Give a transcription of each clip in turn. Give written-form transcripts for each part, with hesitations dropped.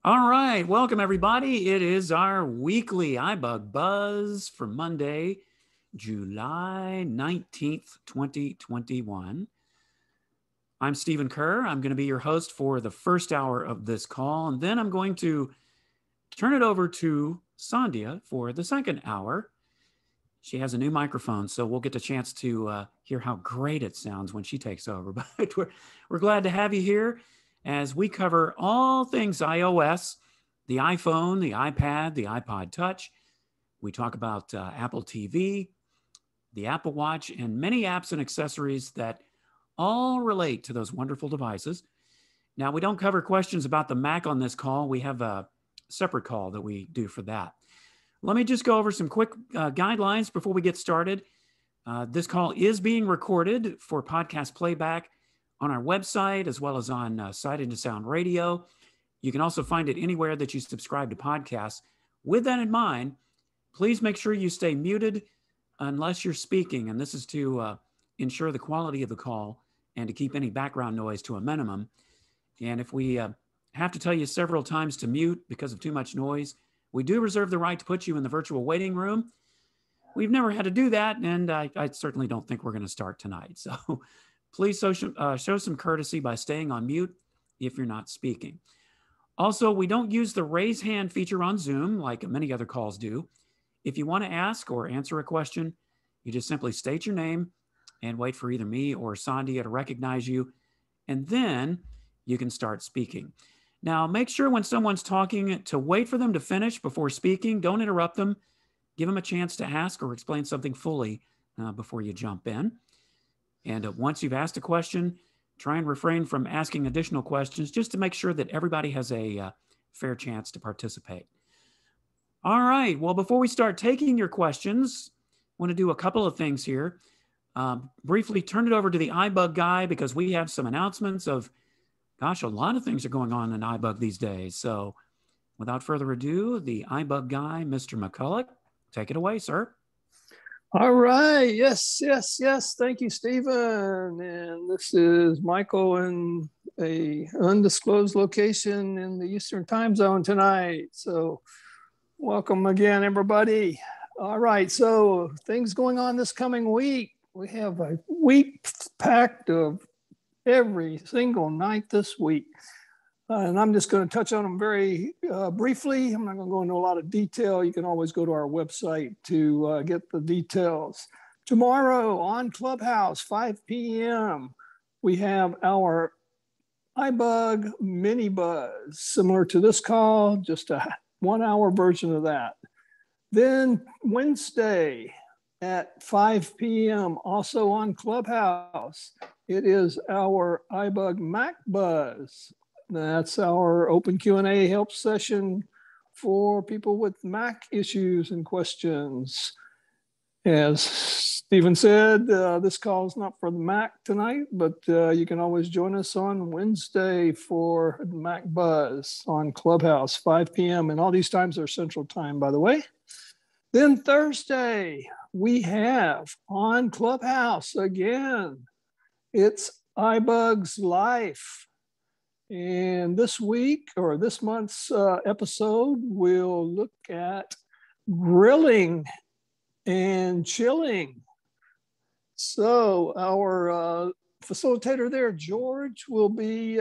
All right, welcome everybody. It is our weekly iBUG Buzz for Monday, July 19th, 2021. I'm Stephen Kerr. I'm going to be your host for the first hour of this call, and then I'm going to turn it over to Sandhya for the second hour. She has a new microphone, so we'll get a chance to hear how great it sounds when she takes over. But we're glad to have you here as we cover all things iOS, the iPhone, the iPad, the iPod Touch. We talk about Apple TV, the Apple Watch, and many apps and accessories that all relate to those wonderful devices. Now, we don't cover questions about the Mac on this call. We have a separate call that we do for that. Let me just go over some quick guidelines before we get started. This call is being recorded for podcast playback on our website as well as on Sight into Sound Radio. You can also find it anywhere that you subscribe to podcasts. With that in mind, please make sure you stay muted unless you're speaking, and this is to ensure the quality of the call and to keep any background noise to a minimum. And if we have to tell you several times to mute because of too much noise, we do reserve the right to put you in the virtual waiting room. We've never had to do that, and I certainly don't think we're going to start tonight. So please show some courtesy by staying on mute if you're not speaking. Also, we don't use the raise hand feature on Zoom like many other calls do. If you want to ask or answer a question, you just simply state your name and wait for either me or Sandhya to recognize you, and then you can start speaking. Now, make sure when someone's talking to wait for them to finish before speaking. Don't interrupt them. Give them a chance to ask or explain something fully before you jump in. And once you've asked a question, try and refrain from asking additional questions just to make sure that everybody has a fair chance to participate. All right. Well, before we start taking your questions, I want to do a couple of things here. Briefly turn it over to the iBUG guy because we have some announcements of a lot of things are going on in iBUG these days. So without further ado, the iBUG guy, Mr. McCulloch, take it away, sir. All right. Yes. Thank you, Stephen. And this is Michael in a undisclosed location in the Eastern time zone tonight. So welcome again, everybody. All right. So things going on this coming week. We have a week packed of every single night this week. And I'm just going to touch on them very briefly. I'm not going to go into a lot of detail. You can always go to our website to get the details. Tomorrow on Clubhouse, 5 p.m., we have our iBUG mini buzz, similar to this call, just a 1-hour version of that. Then Wednesday at 5 p.m., also on Clubhouse, it is our iBUG Mac Buzz. That's our open Q&A help session for people with Mac issues and questions. As Stephen said, this call is not for the Mac tonight, but you can always join us on Wednesday for Mac Buzz on Clubhouse, 5 p.m. And all these times are Central Time, by the way. Then Thursday, we have on Clubhouse again, it's iBUG's Life. And this week or this month's episode, we'll look at grilling and chilling. So our facilitator there, George, will be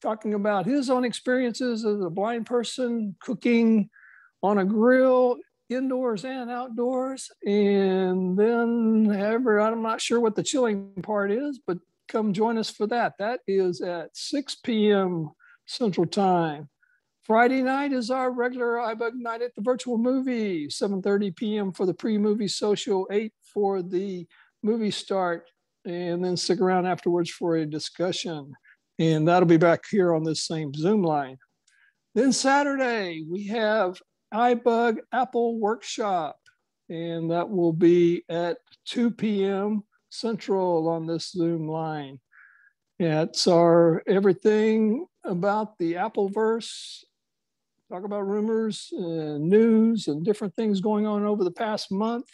talking about his own experiences as a blind person cooking on a grill, indoors and outdoors. And then I'm not sure what the chilling part is, but come join us for that. That is at 6 p.m. Central Time. Friday night is our regular iBUG night at the virtual movie, 7:30 p.m. for the pre-movie social, 8 for the movie start, and then stick around afterwards for a discussion. And that'll be back here on this same Zoom line. Then Saturday, we have iBUG Apple Workshop, and that will be at 2 p.m. Central on this Zoom line. It's our everything about the Appleverse, talk about rumors and news and different things going on over the past month.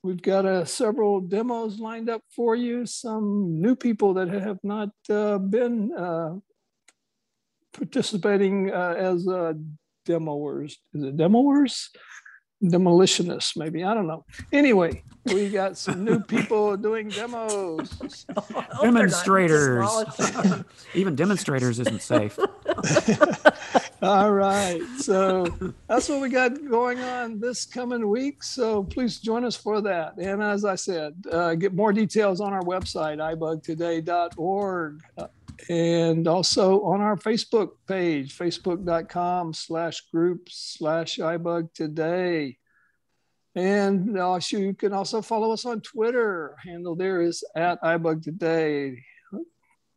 We've got several demos lined up for you, some new people that have not been participating as demoers. Is it demoers? Demolitionists, maybe. I don't know. Anyway, we got some new people doing demos. Demonstrators. Even demonstrators isn't safe. All right. So that's what we got going on this coming week. So please join us for that. And as I said, get more details on our website, ibugtoday.org. And also on our Facebook page, facebook.com/groups/iBugToday. And you can also follow us on Twitter. Handle there is @iBugToday.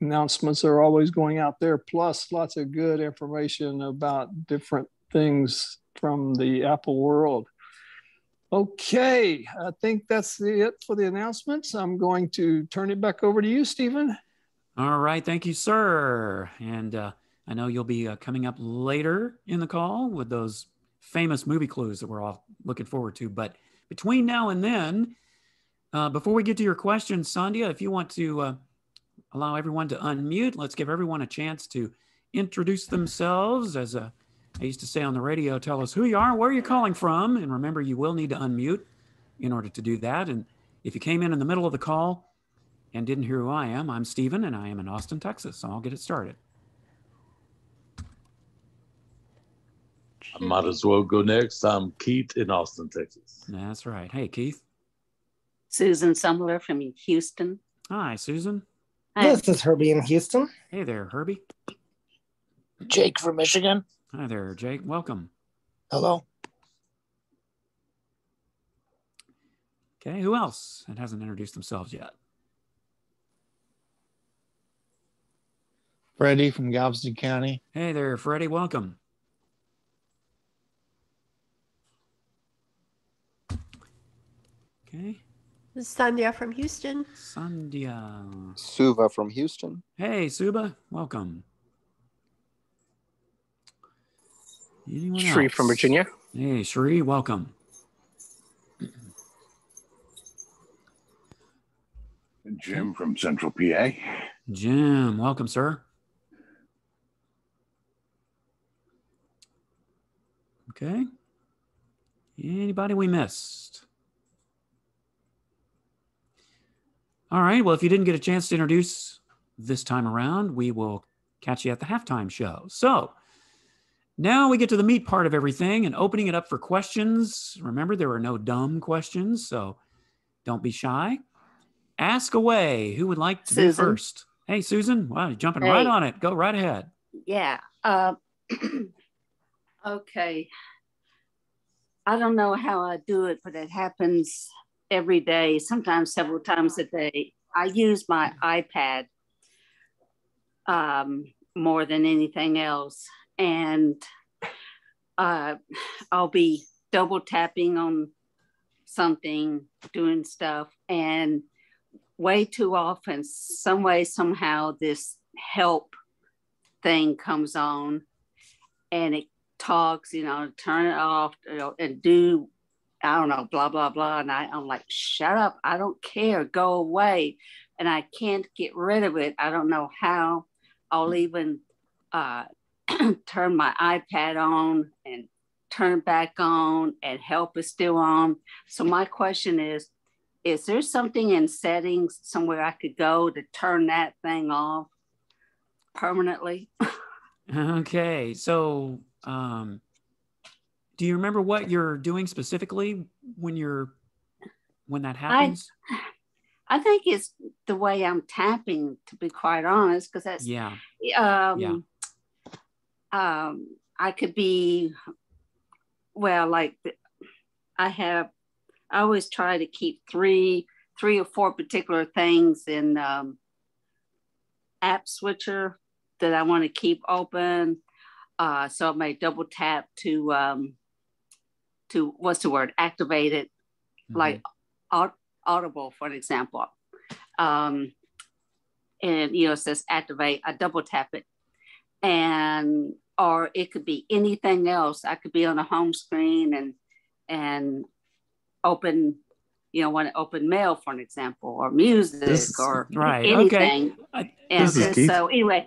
Announcements are always going out there, plus lots of good information about different things from the Apple world. Okay, I think that's it for the announcements. I'm going to turn it back over to you, Stephen. All right, thank you, sir. And I know you'll be coming up later in the call with those famous movie clues that we're all looking forward to. But between now and then, before we get to your questions, Sandhya, if you want to allow everyone to unmute, let's give everyone a chance to introduce themselves. As I used to say on the radio, tell us who you are, where you're calling from. And remember, you will need to unmute in order to do that. And if you came in the middle of the call and didn't hear who I am, I'm Stephen, and I am in Austin, Texas. So I'll get it started. I might as well go next. I'm Keith in Austin, Texas. That's right. Hey, Keith. Susan Sumler from Houston. Hi, Susan. Hi. This is Herbie in Houston. Hey there, Herbie. Jake from Michigan. Hi there, Jake. Welcome. Hello. Okay, who else that hasn't introduced themselves yet? Freddie from Galveston County. Hey there, Freddie. Welcome. Okay. This is Sandhya from Houston. Sandhya. Suva from Houston. Hey, Suba. Welcome. Anyone Sri else? from Virginia. Hey, Sri. Welcome. Jim from Central PA. Jim. Welcome, sir. Okay. Anybody we missed? All right. Well, if you didn't get a chance to introduce this time around, we will catch you at the halftime show. So now we get to the meat part of everything and opening it up for questions. Remember, there are no dumb questions, so don't be shy. Ask away. Who would like to be first? Hey, Susan. Wow, you're jumping right on it. Go right ahead. Yeah. Okay. I don't know how I do it, but it happens every day, sometimes several times a day. I use my iPad more than anything else. And I'll be double tapping on something, doing stuff. And way too often, some way, somehow, this help thing comes on and it talks, turn it off, and do, I don't know, blah, blah, blah. And I'm like, shut up. I don't care. Go away. And I can't get rid of it. I don't know how. I'll even turn my iPad on and turn it back on and help is still on. So my question is there something in settings somewhere I could go to turn that thing off permanently? Okay. So do you remember what you're doing specifically when that happens? I think it's the way I'm tapping, to be quite honest, because that's I could be, well, like I always try to keep three or four particular things in app switcher that I want to keep open. So I may double tap to what's the word? Activate it, like Audible, for an example. And it says activate. I double tap it, or it could be anything else. I could be on a home screen and open, want to open mail, for an example, or music, or anything. Okay. And so anyway,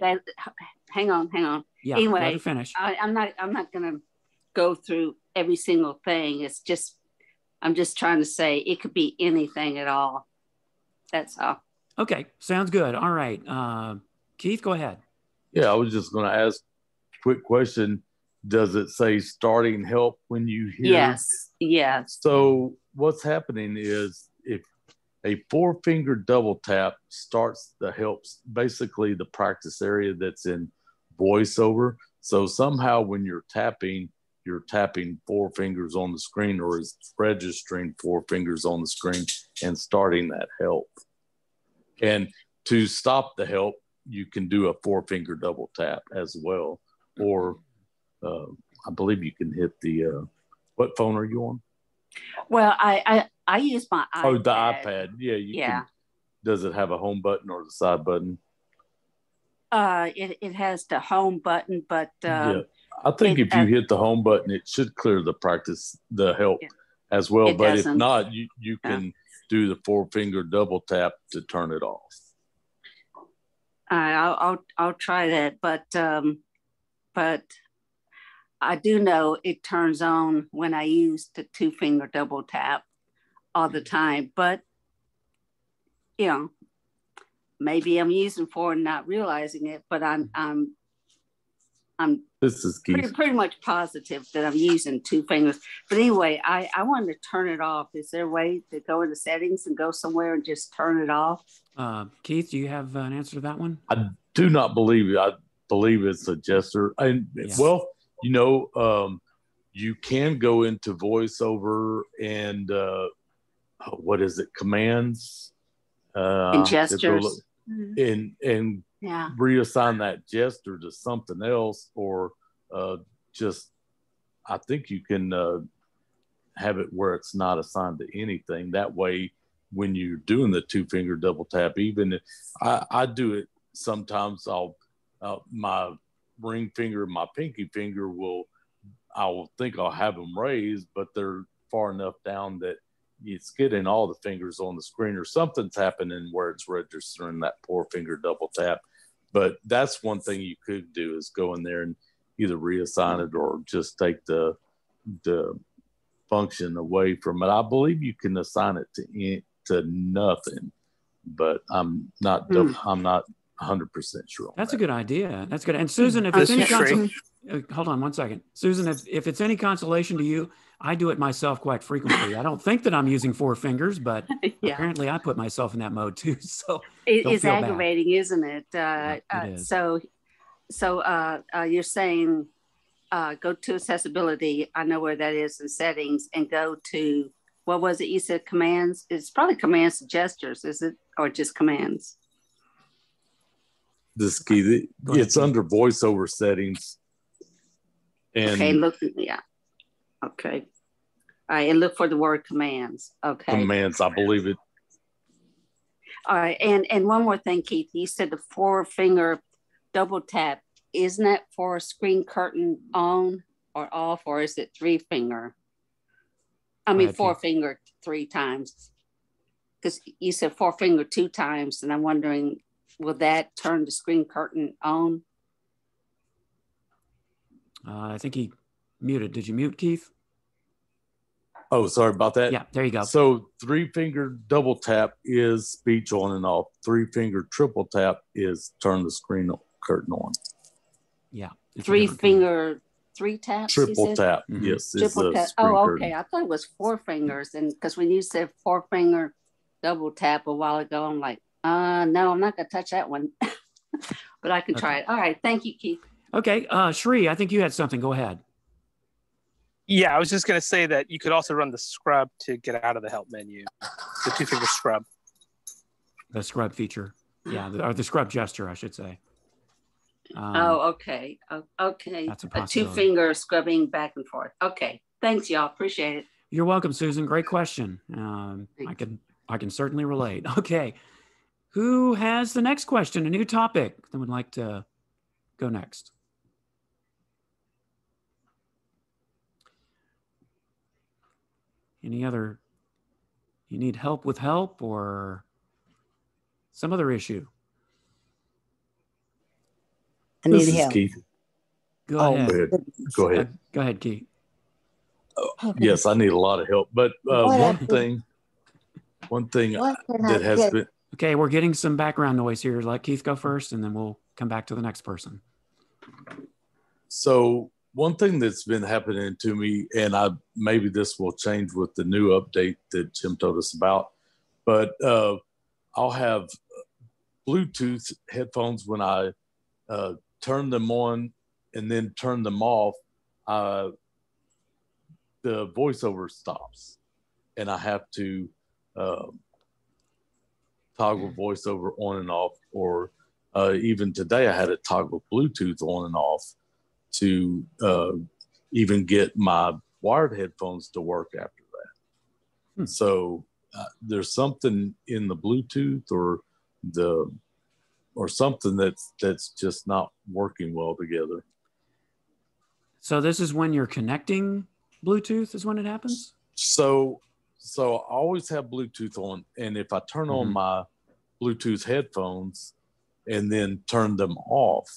hang on. Yeah. Let Anyway, her finish. I'm not going to go through every single thing. It's just, I'm just trying to say it could be anything at all. That's all. Okay. Sounds good. All right. Keith, go ahead. Yeah, I was just going to ask a quick question. Does it say starting help when you hear? Yes. Yes. So what's happening is if a 4-finger double tap starts the helps, basically the practice area that's in voiceover. So somehow when you're tapping 4 fingers on the screen, or is registering 4 fingers on the screen and starting that help. And to stop the help, you can do a 4-finger double tap as well. Or I believe you can hit the, what phone are you on? Well, I use my iPad. Oh, the iPad. Yeah. You can. Does it have a home button or the side button? It has the home button, but yeah. I think if you hit the home button, it should clear the help as well. But if not, you can do the 4-finger double tap to turn it off. I'll try that, but I do know it turns on when I use the 2-finger double tap all the time. But you know, maybe I'm using 4 and not realizing it. But I'm this is pretty much positive that I'm using 2 fingers. But anyway, I wanted to turn it off. Is there a way to go into settings and go somewhere and just turn it off? Keith, do you have an answer to that one? I do not believe it. I believe it's a gesture. And well, you know, you can go into voiceover and what is it? Commands and gestures. And reassign that gesture to something else, or just I think you can have it where it's not assigned to anything. That way, when you're doing the 2-finger double tap, even if I do it sometimes, I'll my ring finger and my pinky finger I will think I'll have them raised, but they're far enough down that it's getting all the fingers on the screen, or something's happening where it's registering that 4-finger double tap. But that's one thing you could do, is go in there and either reassign it or just take the function away from it. I believe you can assign it to nothing, but I'm not 100% sure. That's a good idea. That's good. And Susan, if it's any hold on one second. Susan, if it's any consolation to you, I do it myself quite frequently. I don't think that I'm using 4 fingers, but apparently I put myself in that mode too. So it's aggravating, isn't it? It is. So you're saying go to accessibility. I know where that is in settings, and go to, what was it? You said commands. It's probably commands to gestures, is it, or just commands? This key, it's under voiceover settings. And okay, look, okay. All right, and look for the word commands. Okay. Commands, I believe it. All right, and one more thing, Keith. You said the 4-finger double tap. Isn't that for screen curtain on or off, or is it 3-finger? I mean, 4-finger 3 times. Because you said 4-finger 2 times, and I'm wondering, will that turn the screen curtain on? I think he muted. Did you mute, Keith? Oh, sorry about that. Yeah, there you go. So 3-finger double tap is speech on and off. 3-finger triple tap is turn the screen curtain on. Yeah. 3-finger 3 taps? Triple tap, yes. Triple tap. Oh, okay. I thought it was 4 fingers. And because when you said 4-finger double tap a while ago, I'm like, no, I'm not going to touch that one. But I can try it. All right. Thank you, Keith. Okay. Shri, I think you had something. Go ahead. Yeah, I was just going to say that you could also run the scrub to get out of the help menu. The 2-finger scrub. The scrub feature. Yeah, or the scrub gesture, I should say. Okay. Okay. That's a possibility. 2-finger scrubbing back and forth. Okay. Thanks, y'all. Appreciate it. You're welcome, Susan. Great question. I can certainly relate. Okay. Who has the next question, a new topic that would like to go next? Any other, you need help with help or some other issue? I need help. Keith. Go Go ahead. ahead. Go ahead. Go ahead, Keith. Yes, I need a lot of help. But one thing that has been. Okay, we're getting some background noise here. Let Keith go first, and then we'll come back to the next person. So one thing that's been happening to me, and maybe this will change with the new update that Jim told us about, but I'll have Bluetooth headphones when I turn them on and then turn them off. The voiceover stops, and I have to toggle voiceover on and off, or even today I had to toggle Bluetooth on and off to even get my wired headphones to work after that. So there's something in the Bluetooth or something that's just not working well together. So this is when you're connecting Bluetooth is when it happens? So I always have Bluetooth on, and if I turn on my Bluetooth headphones and then turn them off,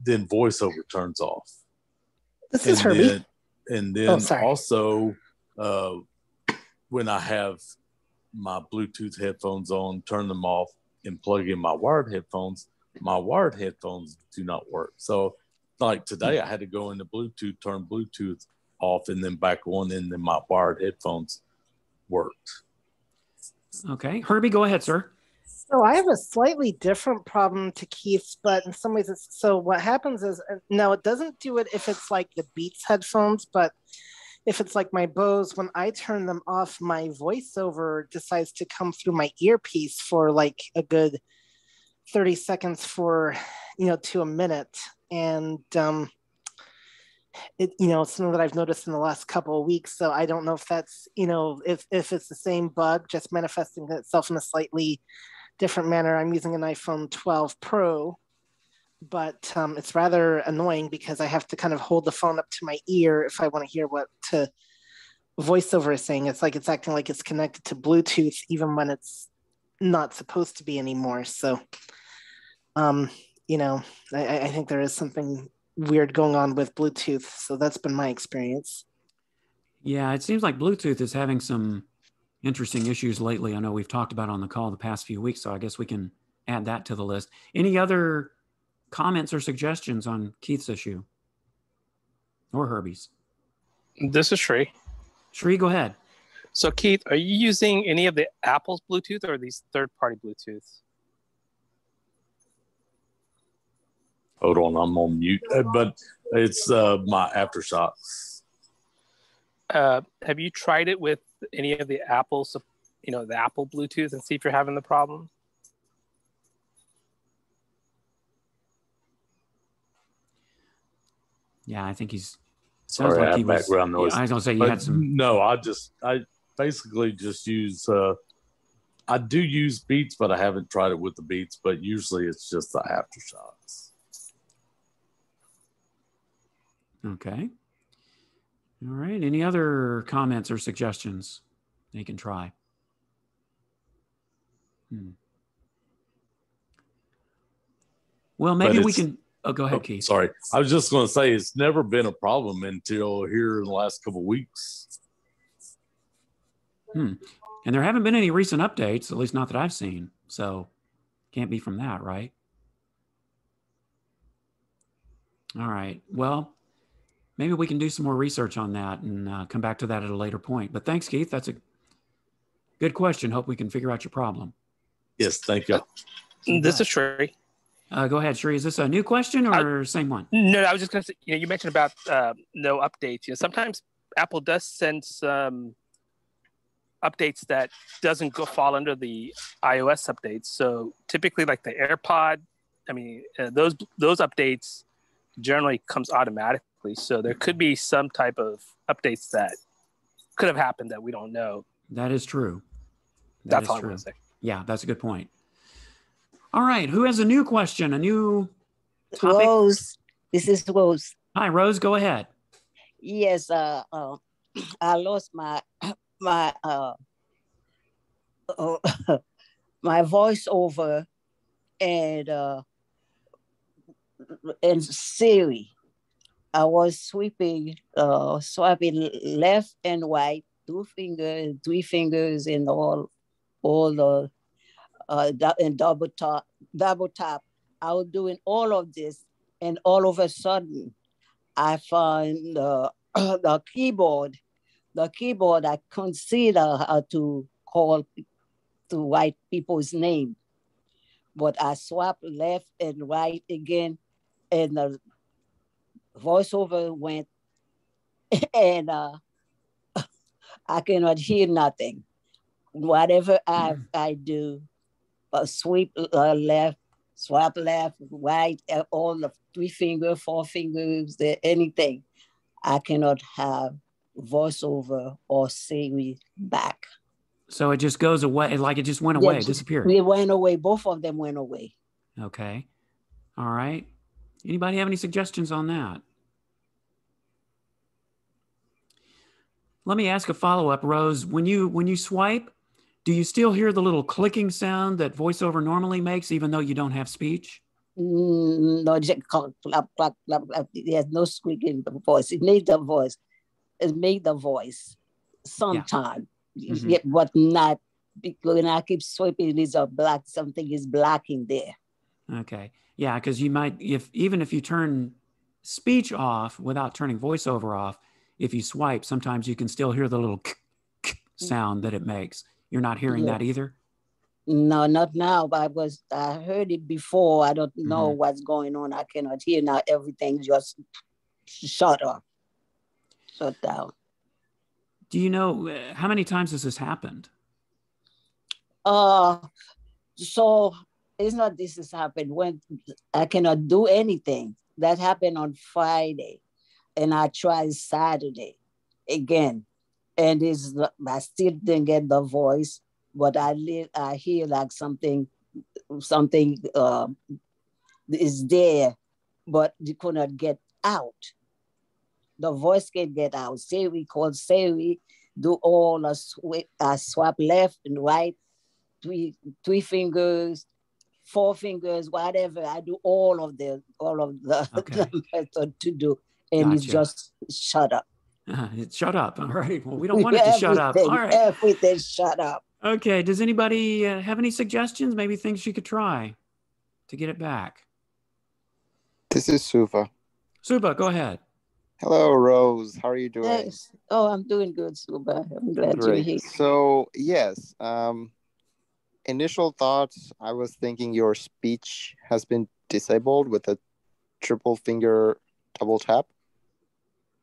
then voiceover turns off. This is Herbie. And then also when I have my Bluetooth headphones on, turn them off, and plug in my wired headphones do not work. So like today I had to go into Bluetooth, turn Bluetooth off, and then back on, and then my wired headphones worked. Okay. Herbie, go ahead, sir. So I have a slightly different problem to Keith's, but in some ways so what happens is, no, it doesn't do it if it's like the Beats headphones, but if it's like my Bose, when I turn them off, my voiceover decides to come through my earpiece for like a good 30 seconds to a minute. And it's something that I've noticed in the last couple of weeks. So I don't know if that's, if it's the same bug, just manifesting itself in a slightly different manner. I'm using an iPhone 12 Pro, but it's rather annoying because I have to kind of hold the phone up to my ear if I want to hear what voiceover is saying. It's like it's acting like it's connected to Bluetooth, even when it's not supposed to be anymore. So, I think there is something weird going on with Bluetooth. So that's been my experience. Yeah, it seems like Bluetooth is having some interesting issues lately. I know we've talked about on the call the past few weeks, so I guess we can add that to the list. Any other comments or suggestions on Keith's issue or Herbie's? This is Shree. Shree, go ahead. So Keith, are you using any of the Apple's Bluetooth or these third-party Bluetooth? Hold on, I'm on mute, but it's my Aftershocks. Have you tried it with any of the Apple's, the Apple Bluetooth, and see if you're having the problem? Yeah, I think he's. Sorry, I have background noise. Yeah, I was gonna say you had some. No, I basically just use. I do use Beats, but I haven't tried it with the Beats. But usually it's just the Aftershocks. Okay. All right. Any other comments or suggestions they can try? Well, maybe we can. Oh, go ahead, Keith. Sorry. I was just going to say it's never been a problem until here in the last couple of weeks. And there haven't been any recent updates, at least not that I've seen. So can't be from that, right? All right. Well, maybe we can do some more research on that and come back to that at a later point. But thanks, Keith. That's a good question. Hope we can figure out your problem. Yes, thank you. This is Shree. Go ahead, Shree. Is this a new question or same one? No, I was just going to say, you mentioned about no updates. Sometimes Apple does send some updates that doesn't fall under the iOS updates. So typically like the AirPod, those updates generally comes automatically. So there could be some type of updates that could have happened that we don't know. That is true. That's all I want to say. Yeah, that's a good point. All right. Who has a new question? A new topic? Rose. This is Rose. Hi, Rose. Go ahead. Yes. I lost my my voiceover and Siri. I was swiping left and right, 2 fingers, 3 fingers, and all the and double tap. I was doing all of this, and all of a sudden, I found the keyboard. The keyboard I consider how to write people's name, but I swapped left and right again, and the voiceover went, and I cannot hear nothing. Whatever I do, sweep left, swap left, right, all the 3 fingers, 4 fingers, anything. I cannot have voiceover or Siri back. So it just goes away, like it just went away, disappeared. It went away. Both of them went away. Okay. All right. Anybody have any suggestions on that? Let me ask a follow-up, Rose. When you swipe, do you still hear the little clicking sound that VoiceOver normally makes, even though you don't have speech? No, just clap, clap, clap, clap. There's no squeaking voice. It made the voice. It made the voice sometime, but not because when I keep swiping, it's a black. Something is blacking there. Okay, yeah, because you might, even if you turn speech off without turning VoiceOver off, if you swipe, sometimes you can still hear the little sound that it makes. You're not hearing that either? No, not now, but I heard it before. I don't know what's going on. I cannot hear now. Everything just shut down. Do you know how many times has this happened? So it's not this has happened when I cannot do anything. That happened on Friday, and I tried Saturday again, and I still didn't get the voice, but I hear like something is there, but you could not get out. The voice can get out. Siri called Siri, do all a swap left and right, 3 fingers, 4 fingers, whatever. I do all of the method to do, and it's just shut up. It's shut up. All right. Well, we don't want it to shut up. All right. Everything shut up. Okay. Does anybody have any suggestions? Maybe things you could try to get it back? This is Suva. Suva, go ahead. Hello, Rose. How are you doing? Yes. Oh, I'm doing good, Suva. I'm glad you're here. So, yes. Initial thoughts, I was thinking your speech has been disabled with a triple finger double tap.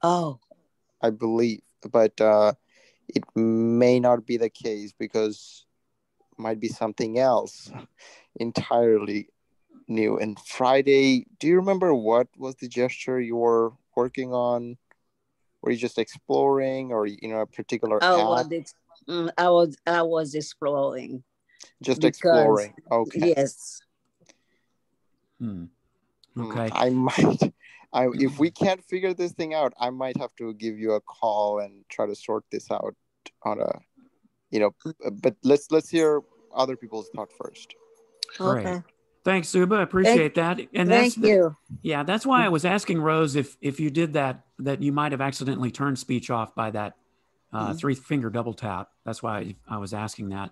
Oh. I believe, but it may not be the case because might be something else entirely new. And Friday, do you remember what was the gesture you were working on? Were you just exploring, or a particular app? I was exploring. Just exploring. Okay. Yes. Okay. If we can't figure this thing out, I might have to give you a call and try to sort this out on but let's hear other people's thought first. Okay. Great. Thanks, Suba. I appreciate that. And thank you. Yeah, that's why I was asking Rose if you did that you might have accidentally turned speech off by that 3-finger double tap. That's why I was asking that,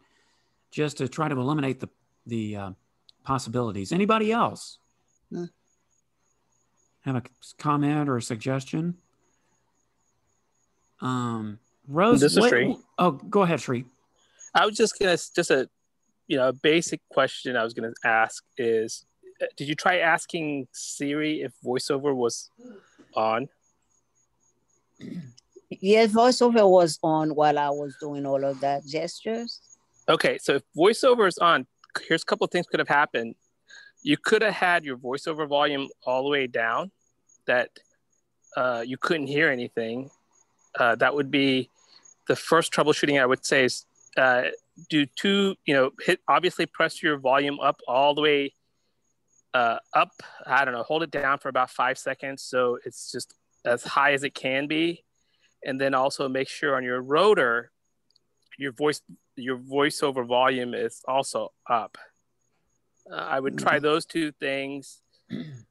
just to try to eliminate the possibilities. Anybody else have a comment or a suggestion? Rose, this is Sri. Oh, go ahead, Sri. I was just a basic question I was gonna ask is, did you try asking Siri if VoiceOver was on? Yes, VoiceOver was on while I was doing all of that gestures. Okay, so if VoiceOver is on, here's a couple of things could have happened. You could have had your VoiceOver volume all the way down, that you couldn't hear anything. That would be the first troubleshooting I would say is obviously press your volume up all the way up. I don't know, hold it down for about 5 seconds so it's just as high as it can be. And then also make sure on your rotor, your VoiceOver volume is also up. I would try those 2 things.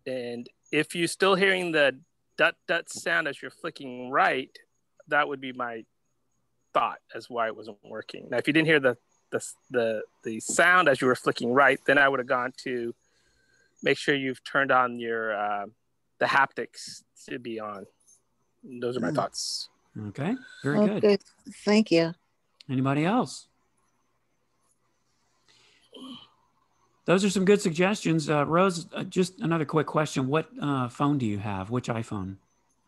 And if you're still hearing the that sound as you're flicking right, that would be my thought as why it wasn't working. Now, if you didn't hear the sound as you were flicking right, then I would have gone to make sure you've turned on your the haptics to be on. Those are my thoughts. Okay, very good. Thank you. Anybody else? Those are some good suggestions. Rose, just another quick question. What phone do you have? Which iPhone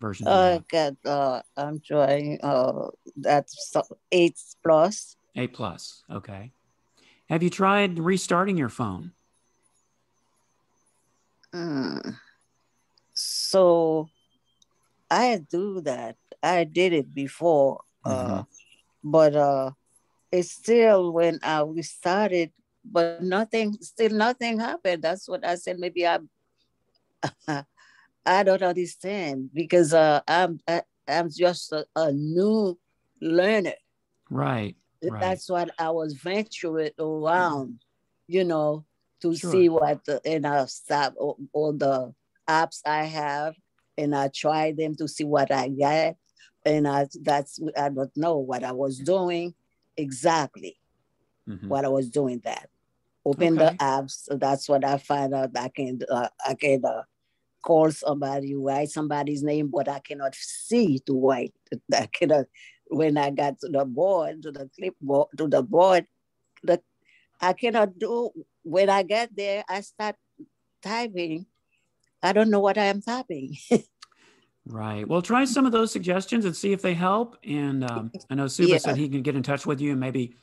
version do you have? I got Android. That's 8 Plus. 8 Plus, okay. Have you tried restarting your phone? So I do that. I did it before, but it's still when I restarted, but still nothing happened. That's what I said. Maybe I don't understand because I'm just a new learner. Right. That's what I was venturing around, to Sure. see what and I stop all the apps I have, and I try them to see what I get, and I don't know what I was doing exactly. What I was doing that. Open the apps. So that's what I find out. I can call somebody, write somebody's name, but I cannot see to write. I cannot. When I got to the board, to the clipboard, to the board, I cannot do. When I get there, I start typing. I don't know what I am typing. Right. Well, try some of those suggestions and see if they help. And I know Suba said he can get in touch with you and maybe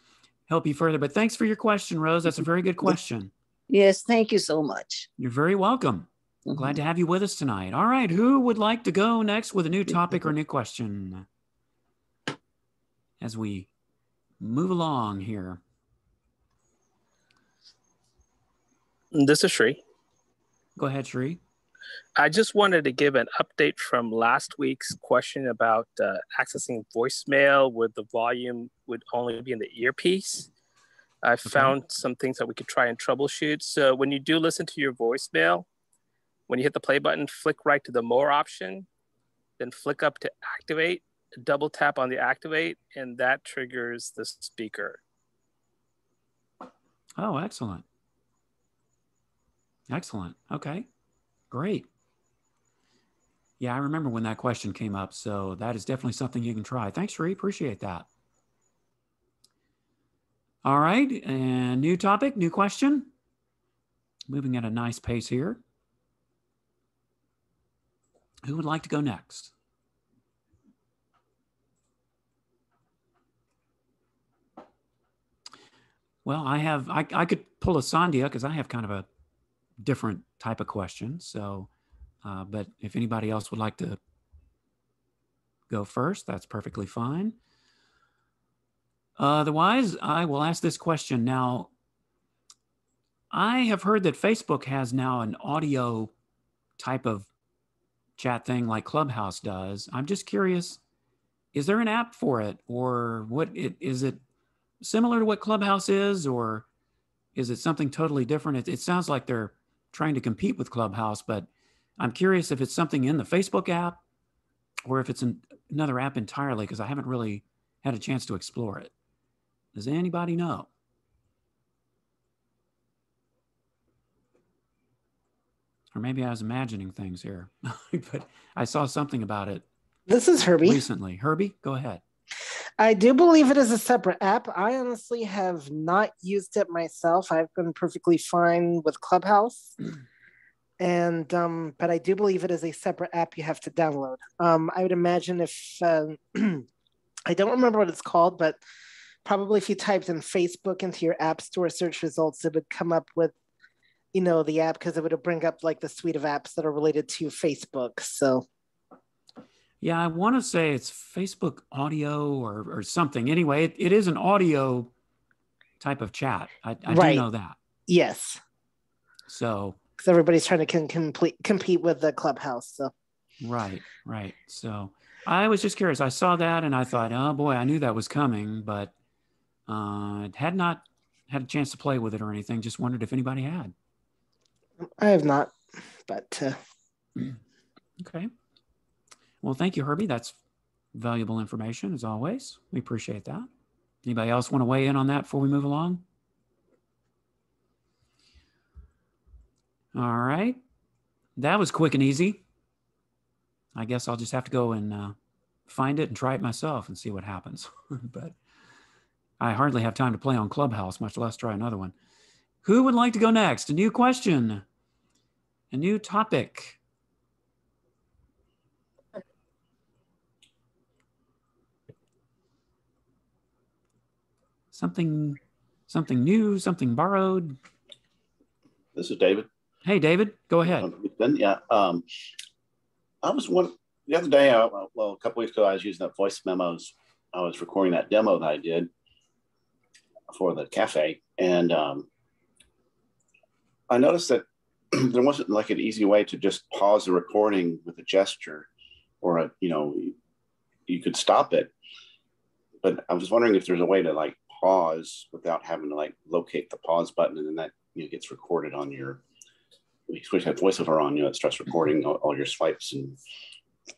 help you further. But thanks for your question, Rose. That's a very good question. Yes, thank you so much. You're very welcome. Glad to have you with us tonight. All right. Who would like to go next with a new topic or new question as we move along here? This is Sri. Go ahead, Sri. I just wanted to give an update from last week's question about accessing voicemail where the volume would only be in the earpiece. I found some things that we could try and troubleshoot. So when you do listen to your voicemail, when you hit the play button, flick right to the more option, then flick up to activate, double tap on the activate, and that triggers the speaker. Oh, excellent. Excellent. Okay, great. Yeah, I remember when that question came up, so that is definitely something you can try. Thanks, Sri. Appreciate that. All right, and new topic, new question. Moving at a nice pace here. Who would like to go next? Well, I could pull a Sandhya because I have kind of a different type of question. So, but if anybody else would like to go first, that's perfectly fine. Otherwise, I will ask this question. Now, I have heard that Facebook has now an audio type of chat thing like Clubhouse does. I'm just curious, is there an app for it, or is it similar to what Clubhouse is, or is it something totally different? It sounds like they're trying to compete with Clubhouse, but I'm curious if it's something in the Facebook app or if it's another app entirely, because I haven't really had a chance to explore it. Does anybody know? Or maybe I was imagining things here, but I saw something about it. This is Herbie. Recently. Herbie, go ahead. I do believe it is a separate app. I honestly have not used it myself. I've been perfectly fine with Clubhouse. And but I do believe it is a separate app you have to download. I would imagine if I don't remember what it's called, but probably if you typed in Facebook into your app store search results, it would come up with, the app, because it would bring up like the suite of apps that are related to Facebook. So yeah, I want to say it's Facebook audio or something. Anyway, it is an audio type of chat. I do know that. Yes. So because everybody's trying to compete with the Clubhouse. So right. So I was just curious. I saw that and I thought, oh boy, I knew that was coming, but had not had a chance to play with it or anything. Just wondered if anybody had. I have not, but okay. Well, thank you, Herbie. That's valuable information as always. We appreciate that. Anybody else want to weigh in on that before we move along? All right. That was quick and easy. I guess I'll just have to go and find it and try it myself and see what happens. But I hardly have time to play on Clubhouse, much less try another one. Who would like to go next? A new question, a new topic. Something new, something borrowed. This is David. Hey, David, go ahead. Yeah. I was the other day, a couple weeks ago, I was using the voice memos. I was recording that demo that I did for the cafe. And I noticed that there wasn't like an easy way to just pause the recording with a gesture or, you could stop it. But I was wondering if there's a way to like pause without having to like locate the pause button, and then that gets recorded on your, you have voiceover on, it starts recording all your swipes, and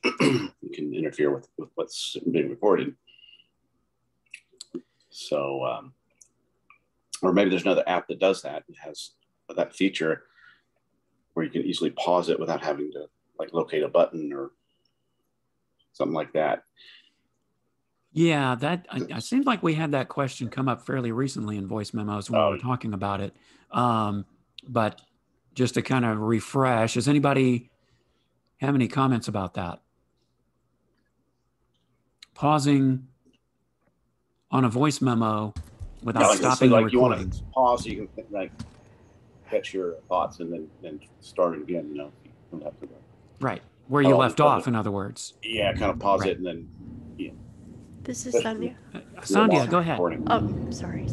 you can interfere with what's being recorded. So, or maybe there's another app that does that. It has that feature where you can easily pause it without having to like locate a button or something like that. Yeah, that it seemed like we had that question come up fairly recently in voice memos when we were talking about it. But just to kind of refresh, does anybody have any comments about that? Pausing on a voice memo without stopping the recording. You want to pause so you can like catch your thoughts and then start it again. You don't have to. Right, where you left off, in other words. Yeah, kind of pause it and then. Yeah. This is Sandhya. Sandhya, go ahead. Oh, sorry.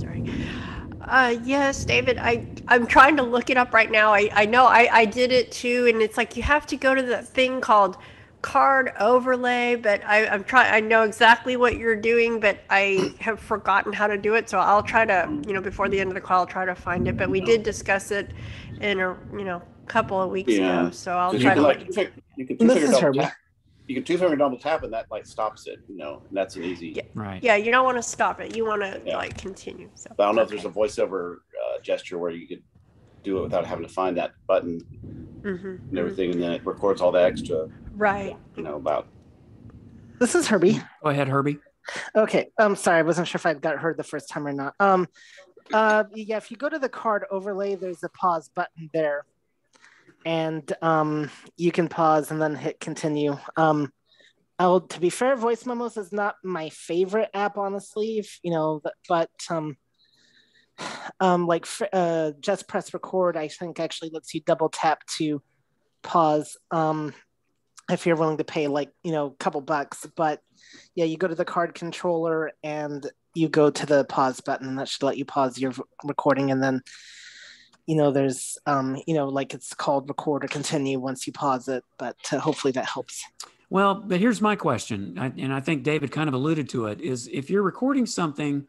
Yes, David, I'm trying to look it up right now. I know I did it too, and it's like you have to go to the thing called card overlay, but I know exactly what you're doing, but I have forgotten how to do it, so I'll try to, before the end of the call, I'll try to find it. But we did discuss it in a couple of weeks ago, so I'll try to. You can two-finger double tap, and that like stops it. And that's an easy. Yeah. Right. Yeah, you don't want to stop it. You want to like continue. So. But I don't know if there's a voiceover gesture where you could do it without having to find that button and everything, and then it records all the extra. Right. About. This is Herbie. Go ahead, Herbie. Okay. Sorry, I wasn't sure if I got heard the first time or not. If you go to the card overlay, there's a pause button there. And you can pause and then hit continue. To be fair, voice memos is not my favorite app, honestly. But just press record, I think actually lets you double tap to pause if you're willing to pay a couple bucks. But yeah, you go to the card controller and you go to the pause button. That should let you pause your recording, and then there's, it's called record or continue once you pause it, but hopefully that helps. Well, but here's my question, and I think David kind of alluded to it, is if you're recording something,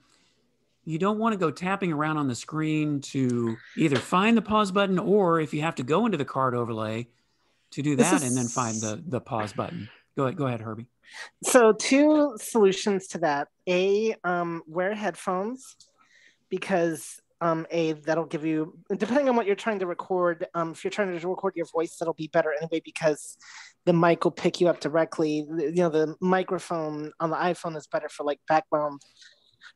you don't want to go tapping around on the screen to either find the pause button, or if you have to go into the card overlay to do that and then find the pause button. Go ahead, Herbie. So 2 solutions to that. Wear headphones, because that'll give you, depending on what you're trying to record, if you're trying to record your voice, that'll be better anyway, because the mic will pick you up directly. The microphone on the iPhone is better for like background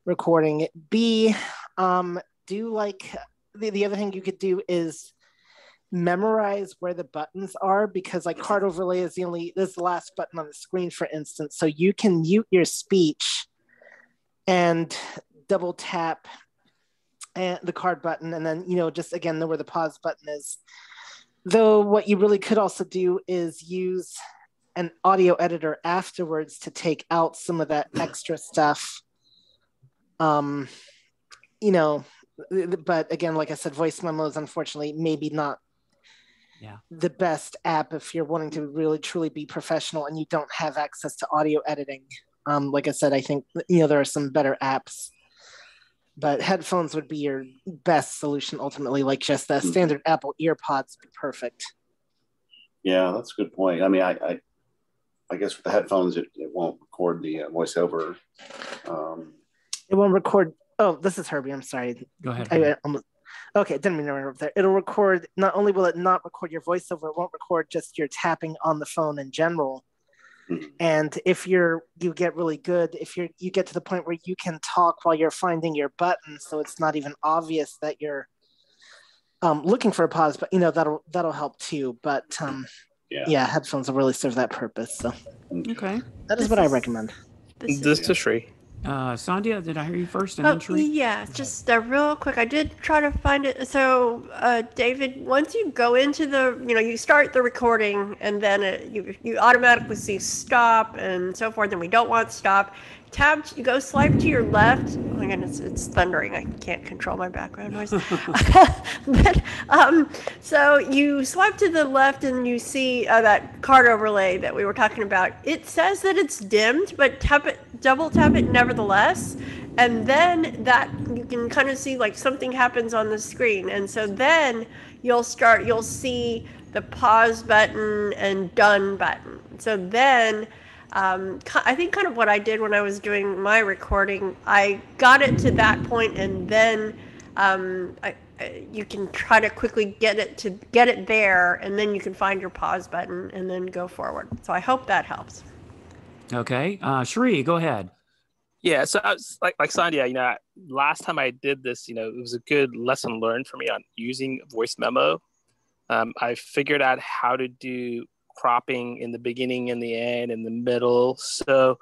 recording. B, the other thing you could do is memorize where the buttons are, because like card overlay is the last button on the screen, for instance. So you can mute your speech and double tap and the card button, and then just again know where the pause button is. Though what you really could also do is use an audio editor afterwards to take out some of that extra stuff. But again, like I said, voice memos, unfortunately, maybe not the best app if you're wanting to really truly be professional and you don't have access to audio editing. Like I said, I think there are some better apps. But headphones would be your best solution ultimately, like just the standard Apple EarPods would be perfect. Yeah, that's a good point. I mean, I I guess with the headphones, it won't record the voiceover. It won't record. Oh, this is Herbie. I'm sorry. Go ahead. Okay, didn't mean to interrupt there. It'll record, not only will it not record your voiceover, it won't record just your tapping on the phone in general. Mm-hmm. And if you get really good, if you get to the point where you can talk while you're finding your button, so it's not even obvious that you're looking for a pause, but that'll help too. But yeah, headphones will really serve that purpose. So okay, that is what I recommend. This is Sri. Sandhya, did I hear you first? And then Sri? Yeah, just real quick. I did try to find it. So, David, once you go into you start the recording, and then you automatically see stop and so forth, and we don't want stop. You go swipe to your left. Oh my goodness, it's thundering. I can't control my background noise. But so you swipe to the left and you see that card overlay that we were talking about. It says that it's dimmed, but double tap it nevertheless. And then that you can kind of see like something happens on the screen. And so then you'll see the pause button and done button. So then I think kind of what I did when I was doing my recording, I got it to that point, and then you can try to quickly get it there, and then you can find your pause button and then go forward. So I hope that helps. Okay, Sri, go ahead. Yeah, so I was like Sandhya, last time I did this, it was a good lesson learned for me on using voice memo. I figured out how to do cropping in the beginning and the end and the middle. So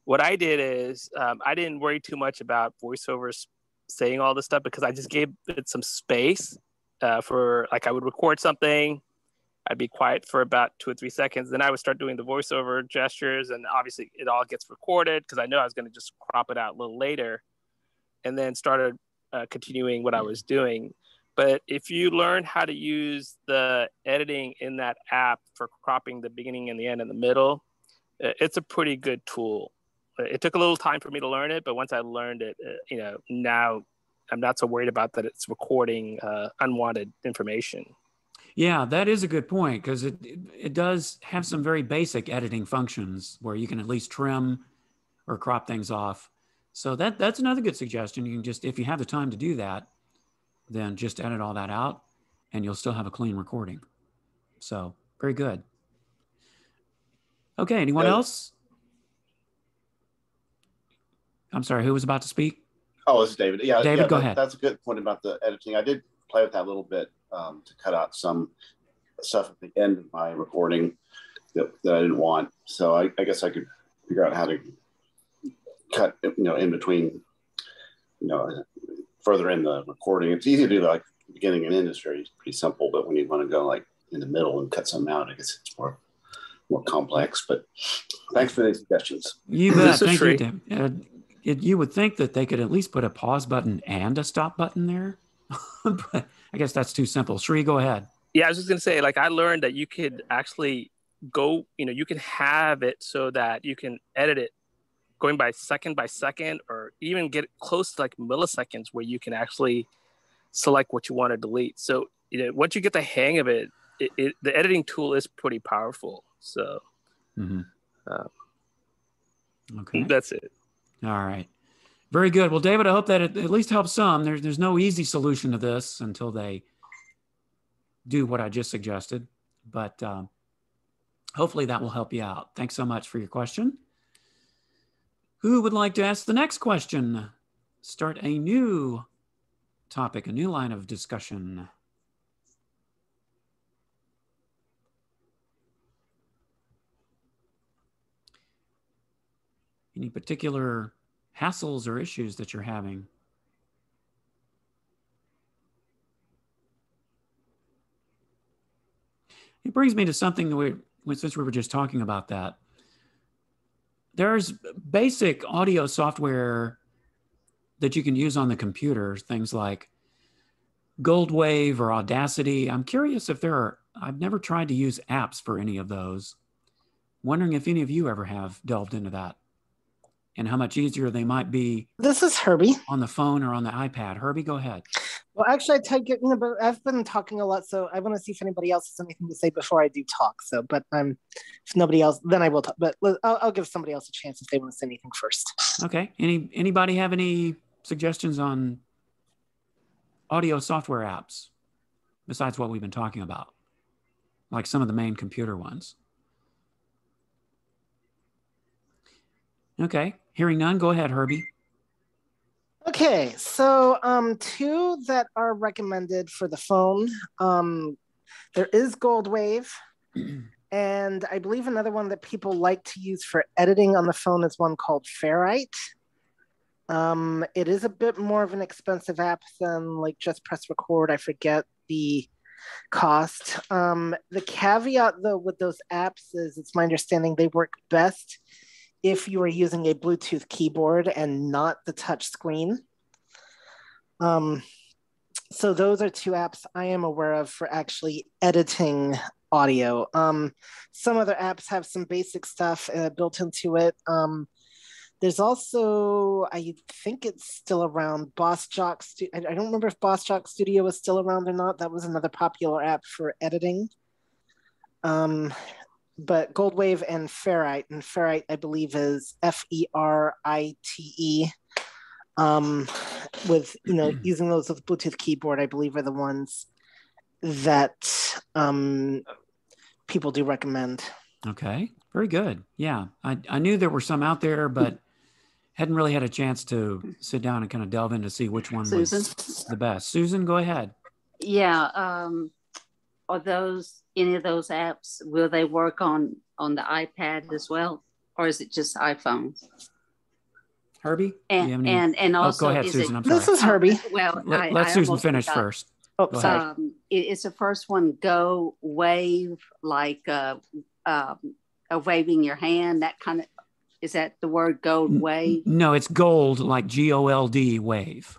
what I did is I didn't worry too much about voiceovers saying all this stuff, because I just gave it some space for, like, I would record something, I'd be quiet for about 2 or 3 seconds, then I would start doing the voiceover gestures, and obviously it all gets recorded because I know I was going to just crop it out a little later, and then started continuing what I was doing. But if you learn how to use the editing in that app for cropping the beginning and the end and the middle, it's a pretty good tool. It took a little time for me to learn it, but once I learned it, now I'm not so worried about that it's recording unwanted information. Yeah, that is a good point, because it does have some very basic editing functions where you can at least trim or crop things off. So that's another good suggestion. You can just, if you have the time to do that, then just edit all that out and you'll still have a clean recording. So very good. Okay, anyone else? I'm sorry, who was about to speak? Oh, this is David. Yeah, David, go ahead. That's a good point about the editing. I did play with that a little bit to cut out some stuff at the end of my recording that I didn't want. So I guess I could figure out how to cut, in between, further in the recording. It's easy to do, like beginning and end is pretty simple, but when you want to go like in the middle and cut some out, I guess it's more complex. But thanks for the suggestions. You bet. Thank you, David. You would think that they could at least put a pause button and a stop button there, but I guess that's too simple. Sri, go ahead. Yeah, I was just going to say, like, I learned that you could actually go, you can have it so that you can edit it going by second, or even get close to like milliseconds where you can actually select what you want to delete. So, once you get the hang of it, the editing tool is pretty powerful. So, okay, that's it. All right. Very good. Well, David, I hope that it at least helps some. There's no easy solution to this until they do what I just suggested, but hopefully that will help you out. Thanks so much for your question. Who would like to ask the next question? Start a new topic, a new line of discussion. Any particular hassles or issues that you're having? It brings me to something that since we were just talking about that. There's basic audio software that you can use on the computer, things like Goldwave or Audacity. I'm curious if I've never tried to use apps for any of those. Wondering if any of you ever have delved into that and how much easier they might be. This is Herbie. On the phone or on the iPad. Herbie, go ahead. Well, actually, I take it, but I've been talking a lot, so I want to see if anybody else has anything to say before I do talk. So, but if nobody else, then I will talk. But I'll give somebody else a chance if they want to say anything first. Okay. Anybody have any suggestions on audio software apps besides what we've been talking about, like some of the main computer ones? Okay. Hearing none, go ahead, Herbie. Okay, so two that are recommended for the phone. There is Gold Wave, and I believe another one that people like to use for editing on the phone is one called Ferrite. It is a bit more of an expensive app than like Just Press Record. I forget the cost. The caveat though with those apps is it's my understanding they work best if you are using a Bluetooth keyboard and not the touch screen. So those are two apps I am aware of for actually editing audio. Some other apps have some basic stuff built into it. There's also, I think it's still around, Boss Jock. I don't remember if Boss Jock Studio is still around or not. That was another popular app for editing. But Goldwave and Ferrite, I believe is Ferite. With using those with Bluetooth keyboard, I believe are the ones that people do recommend. Okay, very good. Yeah, I knew there were some out there, but hadn't really had a chance to sit down and kind of delve in to see which one was the best. Susan, go ahead. Yeah. Are those any of those apps? Will they work on the iPad as well, or is it just iPhones? Herbie? And also, go ahead, Susan. I'm sorry. This is Herbie. Well, let Susan finish first. Oh, sorry. Is the first one Go Wave, like waving your hand? That kind of, is that the word Gold Wave? No, it's gold, like GOLD wave.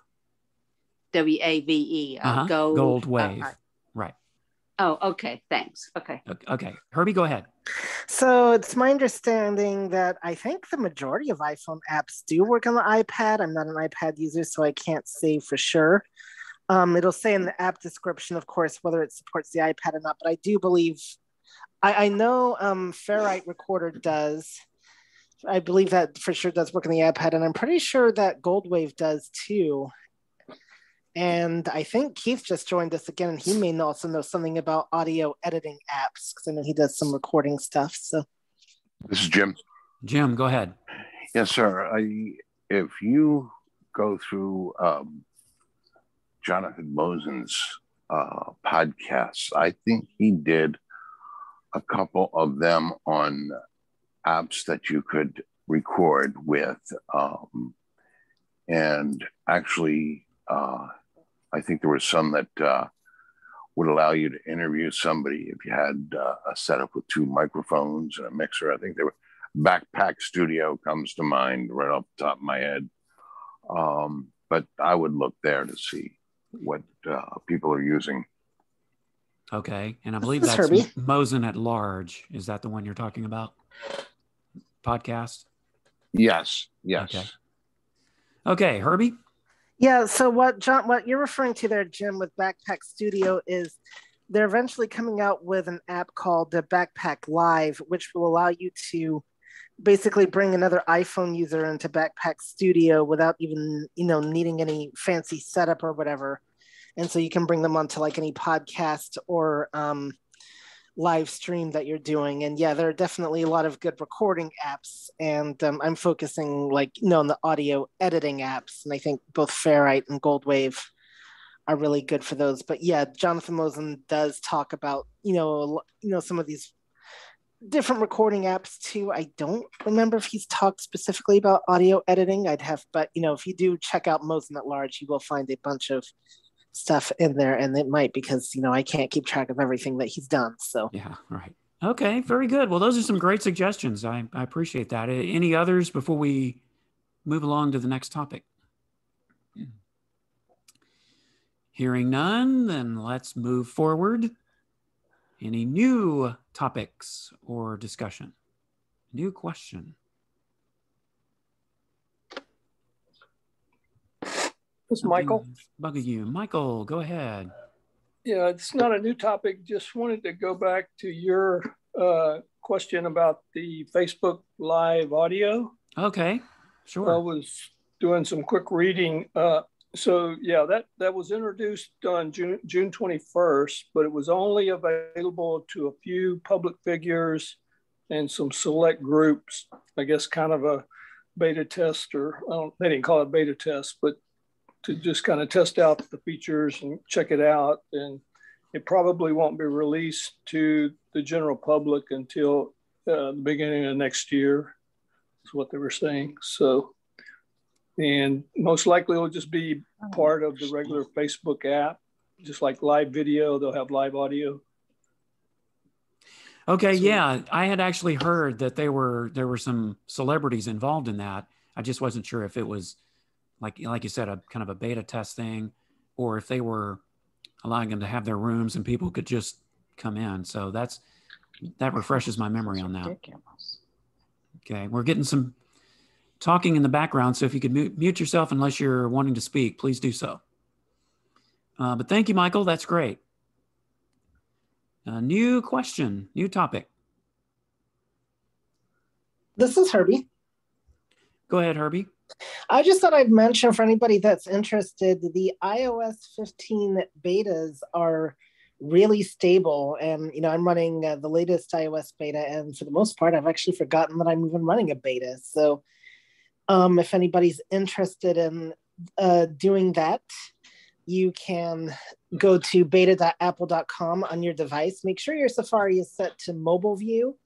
WAVE. Gold Wave. Right. Oh, okay. Thanks. Okay. Okay. Herbie, go ahead. So it's my understanding that I think the majority of iPhone apps do work on the iPad. I'm not an iPad user, so I can't say for sure. It'll say in the app description, of course, whether it supports the iPad or not, but I do believe, I know Ferrite Recorder does. I believe that for sure does work on the iPad, and I'm pretty sure that Goldwave does too. And I think Keith just joined us again, and he may also know something about audio editing apps, because I know he does some recording stuff. So, this is Jim. Jim, go ahead. Yes, sir. If you go through Jonathan Mosen's podcasts, I think he did a couple of them on apps that you could record with, and actually I think there was some that would allow you to interview somebody if you had a setup with two microphones and a mixer. I think there were Backpack Studio comes to mind right off the top of my head, but I would look there to see what people are using. Okay, and I believe that's Mosen at Large. Is that the one you're talking about? Podcast? Yes. Okay, Herbie? Yeah, so what you're referring to there, Jim, with Backpack Studio is they're eventually coming out with an app called the Backpack Live, which will allow you to basically bring another iPhone user into Backpack Studio without even, needing any fancy setup or whatever. And so you can bring them onto like any podcast or live stream that you're doing. And yeah, there are definitely a lot of good recording apps, and I'm focusing on the audio editing apps, and I think both Ferrite and Goldwave are really good for those. But yeah, Jonathan Mosen does talk about some of these different recording apps too. I don't remember if he's talked specifically about audio editing. But if you do check out Mosen at Large, you will find a bunch of stuff in there, and it might, because I can't keep track of everything that he's done. So yeah, right. Okay, very good. Well, those are some great suggestions. I appreciate that. Any others before we move along to the next topic? Hearing none, then let's move forward. Any new topics or discussion? New question? This is Michael. Bugging you. Michael, go ahead. Yeah, it's not a new topic. Just wanted to go back to your question about the Facebook Live audio. Okay, sure. I was doing some quick reading. So yeah, that was introduced on June 21st, but it was only available to a few public figures and some select groups. I guess kind of a beta test, or they didn't call it beta test, but to just kind of test out the features and check it out. And it probably won't be released to the general public until the beginning of next year, is what they were saying. So, and most likely it'll just be part of the regular Facebook app, just like live video, they'll have live audio. Okay, so, yeah, I had actually heard that there were some celebrities involved in that. I just wasn't sure if it was like you said, a kind of a beta test thing, or if they were allowing them to have their rooms and people could just come in. So that refreshes my memory on that. Okay, we're getting some talking in the background, so if you could mute yourself unless you're wanting to speak, please do so. But thank you, Michael. That's great. New question, new topic. This is Herbie. Go ahead, Herbie. I just thought I'd mention for anybody that's interested, the iOS 15 betas are really stable. And, I'm running the latest iOS beta. And for the most part, I've actually forgotten that I'm even running a beta. So if anybody's interested in doing that, you can go to beta.apple.com on your device. Make sure your Safari is set to mobile view,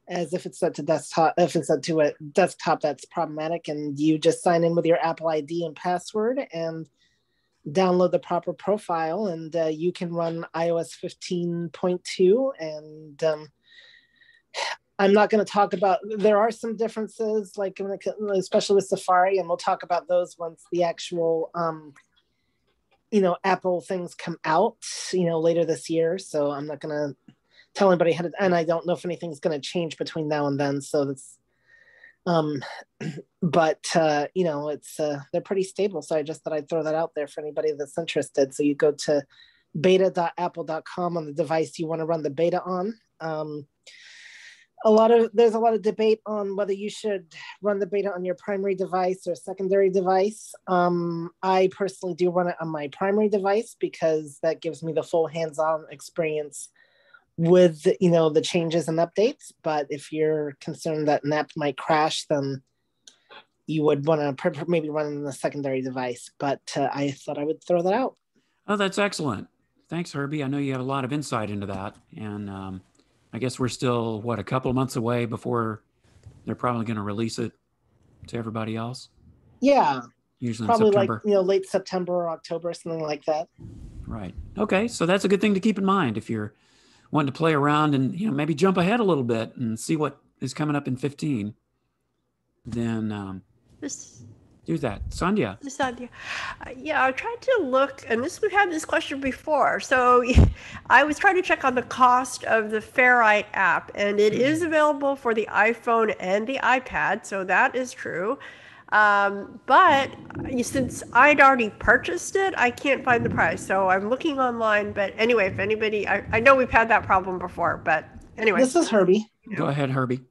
as if it's set to desktop. If it's set to a desktop, that's problematic. And you just sign in with your Apple ID and password and download the proper profile, and you can run iOS 15.2. And I'm not going to talk about, there are some differences, like especially with Safari, and we'll talk about those once the actual Apple things come out, later this year. So I'm not going to tell anybody how to, and I don't know if anything's going to change between now and then. So that's, it's, they're pretty stable. So I just thought I'd throw that out there for anybody that's interested. So you go to beta.apple.com on the device you want to run the beta on. There's a lot of debate on whether you should run the beta on your primary device or secondary device. I personally do run it on my primary device because that gives me the full hands-on experience with the changes and updates. But if you're concerned that an app might crash, then you would want to maybe run it on the secondary device. But I thought I would throw that out. Oh, that's excellent. Thanks, Herbie. I know you have a lot of insight into that. And I guess we're still, a couple of months away before they're probably going to release it to everybody else? Yeah. Usually probably in September. Late September or October, something like that. Right. Okay. So that's a good thing to keep in mind if you're wanting to play around and, maybe jump ahead a little bit and see what is coming up in 15. Then do that. Sandhya. Yeah, I tried to look, and we've had this question before. So I was trying to check on the cost of the Ferrite app, and it is available for the iPhone and the iPad, so that is true. But since I'd already purchased it, I can't find the price. So I'm looking online. But anyway, if anybody, I know we've had that problem before, but anyway. This is Herbie. Go ahead, Herbie.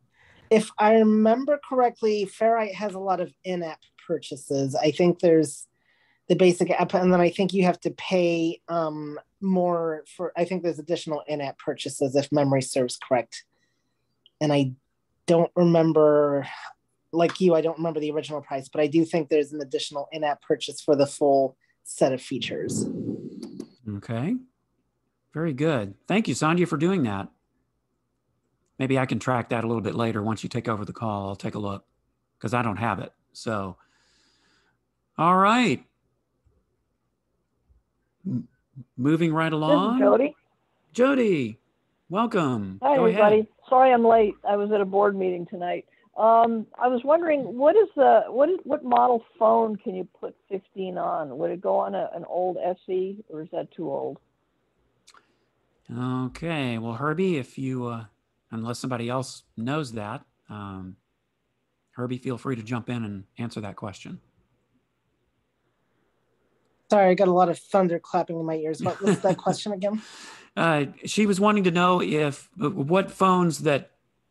If I remember correctly, Ferrite has a lot of in-app purchases. I think there's the basic app, and then I think you have to pay more for, I think there's additional in-app purchases if memory serves correct. And I don't remember, like you, I don't remember the original price, but I do think there's an additional in-app purchase for the full set of features. Okay. Very good. Thank you, Sandhya, for doing that. Maybe I can track that a little bit later. Once you take over the call, I'll take a look because I don't have it. So, all right. Moving right along. This is Jody. Jody, welcome. Hi, Go everybody. ahead. Sorry I'm late. I was at a board meeting tonight. I was wondering, what model phone can you put 15 on? Would it go on an old SE, or is that too old? Okay. Well, Herbie, if you, unless somebody else knows that, Herbie, feel free to jump in and answer that question. Sorry, I got a lot of thunder clapping in my ears. What was that question again? She was wanting to know what phones that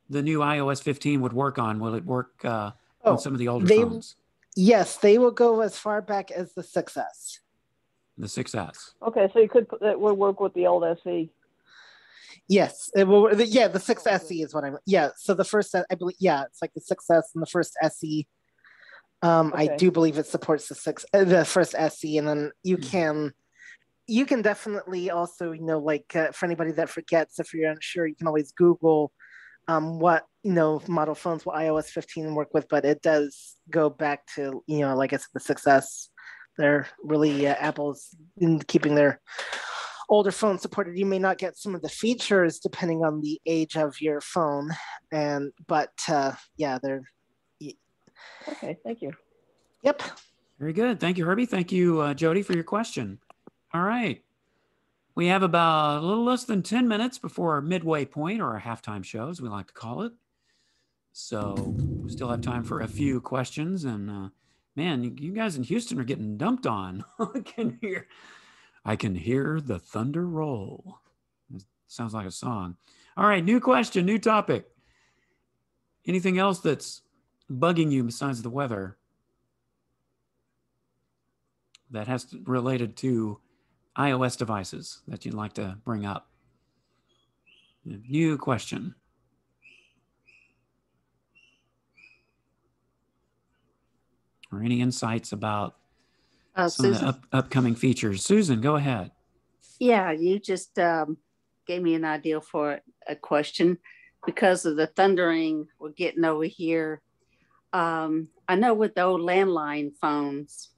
the new iOS 15 would work on. Will it work on some of the older phones? Yes, they will go as far back as the 6S. The 6S. Okay, so it would work with the old SE. Yes, it will. The 6SE is what I'm. Yeah, so the first, I believe, it's like the 6S and the first SE. I do believe it supports the first SE, and then you can definitely also, for anybody that forgets, if you're unsure, you can always Google what model phones will iOS 15 work with, but it does go back to like I said, the 6S. They're really Apple's in keeping their older phones supported. You may not get some of the features depending on the age of your phone, but they're. Okay, thank you. Yep. Very good. Thank you, Herbie. Thank you, Jody, for your question. All right. We have about a little less than 10 minutes before our midway point, or our halftime show, as we like to call it. So we still have time for a few questions. And man, you guys in Houston are getting dumped on. I can hear the thunder roll. It sounds like a song. All right, new question, new topic. Anything else that's bugging you besides the weather that has related to iOS devices that you'd like to bring up? New question. Or any insights about some of the upcoming features? Susan, go ahead. Yeah, you just gave me an idea for a question. Because of the thundering we're getting over here, I know with the old landline phones,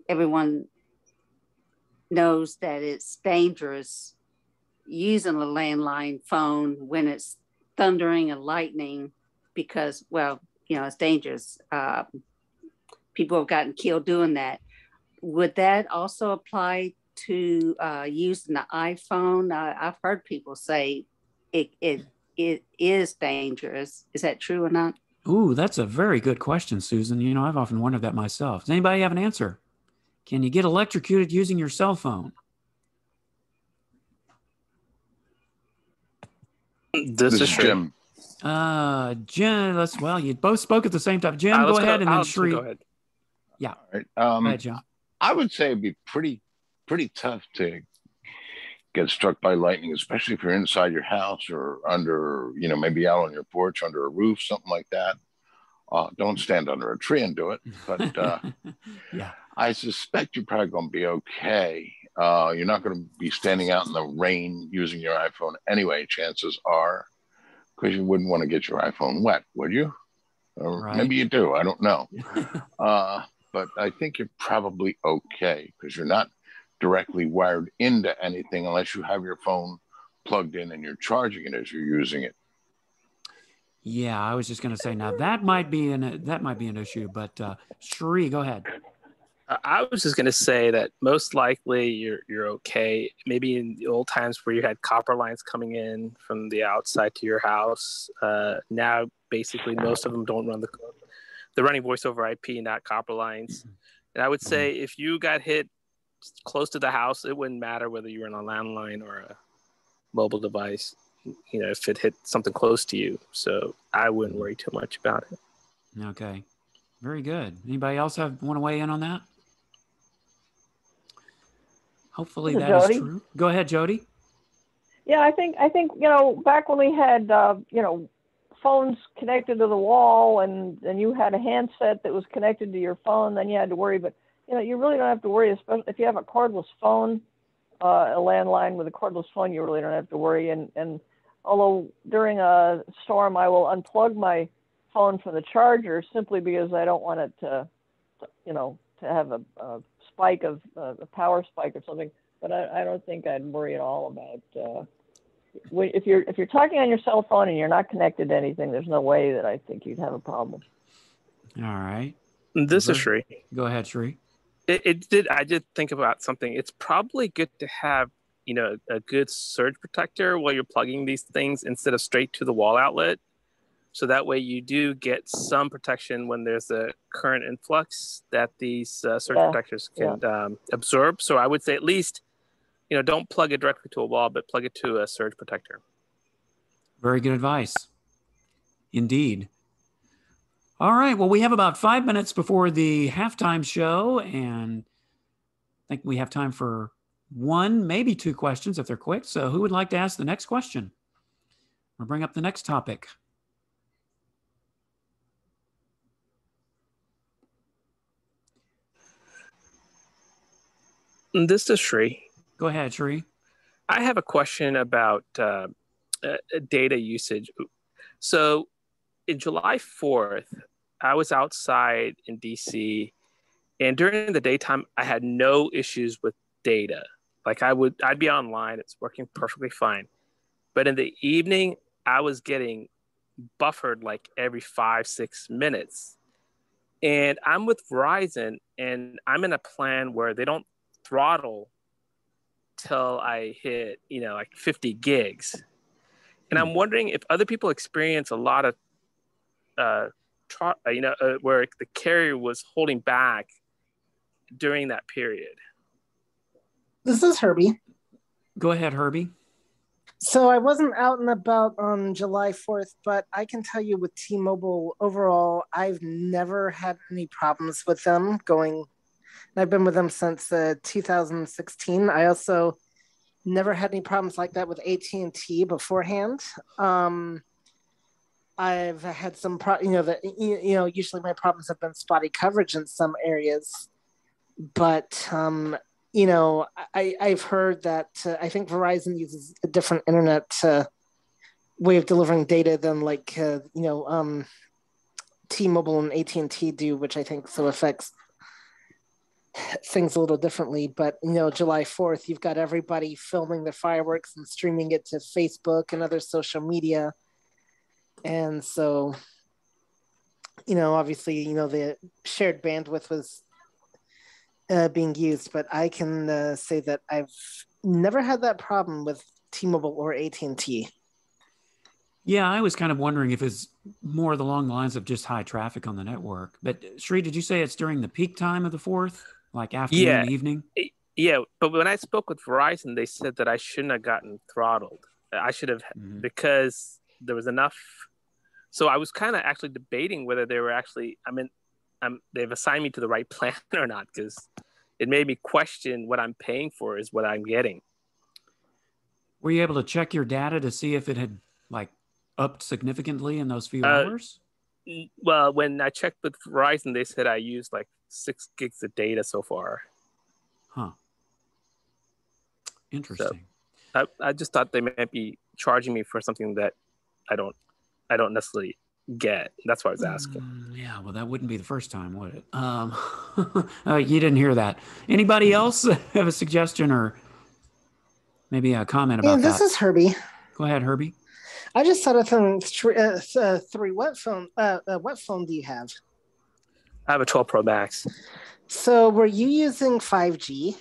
everyone knows that it's dangerous using a landline phone when it's thundering and lightning because, it's dangerous. People have gotten killed doing that. Would that also apply to using the iPhone? I've heard people say it is dangerous. Is that true or not? Ooh, that's a very good question, Susan. I've often wondered that myself. Does anybody have an answer? Can you get electrocuted using your cell phone? This is Jim. Jim, you both spoke at the same time. Jim, go ahead, and then Sri. Go ahead. Yeah. All right. Go ahead, John. I would say it'd be pretty tough to get struck by lightning, especially if you're inside your house or under, maybe out on your porch under a roof, something like that. Don't stand under a tree and do it. But yeah, I suspect you're probably going to be okay. You're not going to be standing out in the rain using your iPhone anyway, chances are, because you wouldn't want to get your iPhone wet, would you? Or right. Maybe you do. I don't know. But I think you're probably okay because you're not directly wired into anything unless you have your phone plugged in and you're charging it as you're using it. Yeah, I was just going to say now that might be an issue, but Sheree, go ahead. I was just going to say that most likely you're okay. Maybe in the old times where you had copper lines coming in from the outside to your house. Now, basically, most of them don't run they're running voice over IP, not copper lines. And I would say if you got hit close to the house, it wouldn't matter whether you were on a landline or a mobile device, if it hit something close to you. So I wouldn't worry too much about it. Okay. Very good. Anybody else want to weigh in on that? Hopefully that Jody? is true. Go ahead, Jody. Yeah, I think back when we had phones connected to the wall and you had a handset that was connected to your phone, then you had to worry. But you really don't have to worry, especially if you have a cordless phone, a landline with a cordless phone. You really don't have to worry. And although during a storm I will unplug my phone from the charger simply because I don't want it to have a spike of a power spike or something. But I don't think I'd worry at all about if you're talking on your cell phone and you're not connected to anything. There's no way that I think you'd have a problem. All right. This is Sri. Go ahead, Sri. I did think about something. It's probably good to have a good surge protector while you're plugging these things instead of straight to the wall outlet. So that way you do get some protection when there's a current influx that these surge protectors can absorb. So I would say at least, don't plug it directly to a wall, but plug it to a surge protector. Very good advice. Indeed. All right. Well, we have about 5 minutes before the halftime show, and I think we have time for one, maybe two questions if they're quick. So who would like to ask the next question or bring up the next topic? This is Sri. Go ahead, Sri. I have a question about data usage. So in July 4th, I was outside in DC, and during the daytime, I had no issues with data. Like I'd be online, it's working perfectly fine. But in the evening, I was getting buffered like every 5-6 minutes. And I'm with Verizon, and I'm in a plan where they don't throttle till I hit, like 50 gigs. And I'm wondering if other people experience a lot of, where the carrier was holding back during that period. This is Herbie. Go ahead, Herbie. So I wasn't out and about on July 4th, but I can tell you with T-Mobile overall, I've never had any problems with them going. I've been with them since 2016. I also never had any problems like that with AT&T beforehand. I've had some, usually my problems have been spotty coverage in some areas, but I've heard that I think Verizon uses a different internet way of delivering data than T-Mobile and AT&T do, which I think so affects things a little differently. But July 4th, you've got everybody filming the fireworks and streaming it to Facebook and other social media, and so obviously the shared bandwidth was being used, but I can say that I've never had that problem with T-Mobile or AT&T. Yeah, I was kind of wondering if it's more along the lines of just high traffic on the network. But Sri, did you say it's during the peak time of the 4th, like afternoon, evening? Yeah, but when I spoke with Verizon, they said that I shouldn't have gotten throttled. I should have, because there was enough. So I was kind of actually debating whether they were actually, they've assigned me to the right plan or not, because it made me question what I'm paying for is what I'm getting. Were you able to check your data to see if it had upped significantly in those few hours? Well, when I checked with Verizon, they said I used 6 gigs of data so far. Huh. Interesting. So I just thought they might be charging me for something that I don't necessarily get. That's why I was asking. Yeah, well, that wouldn't be the first time, would it? You didn't hear that. Anybody else have a suggestion or maybe a comment about that? This is Herbie. Go ahead, Herbie. I just thought of three. What phone do you have? I have a 12 Pro Max. So were you using 5G?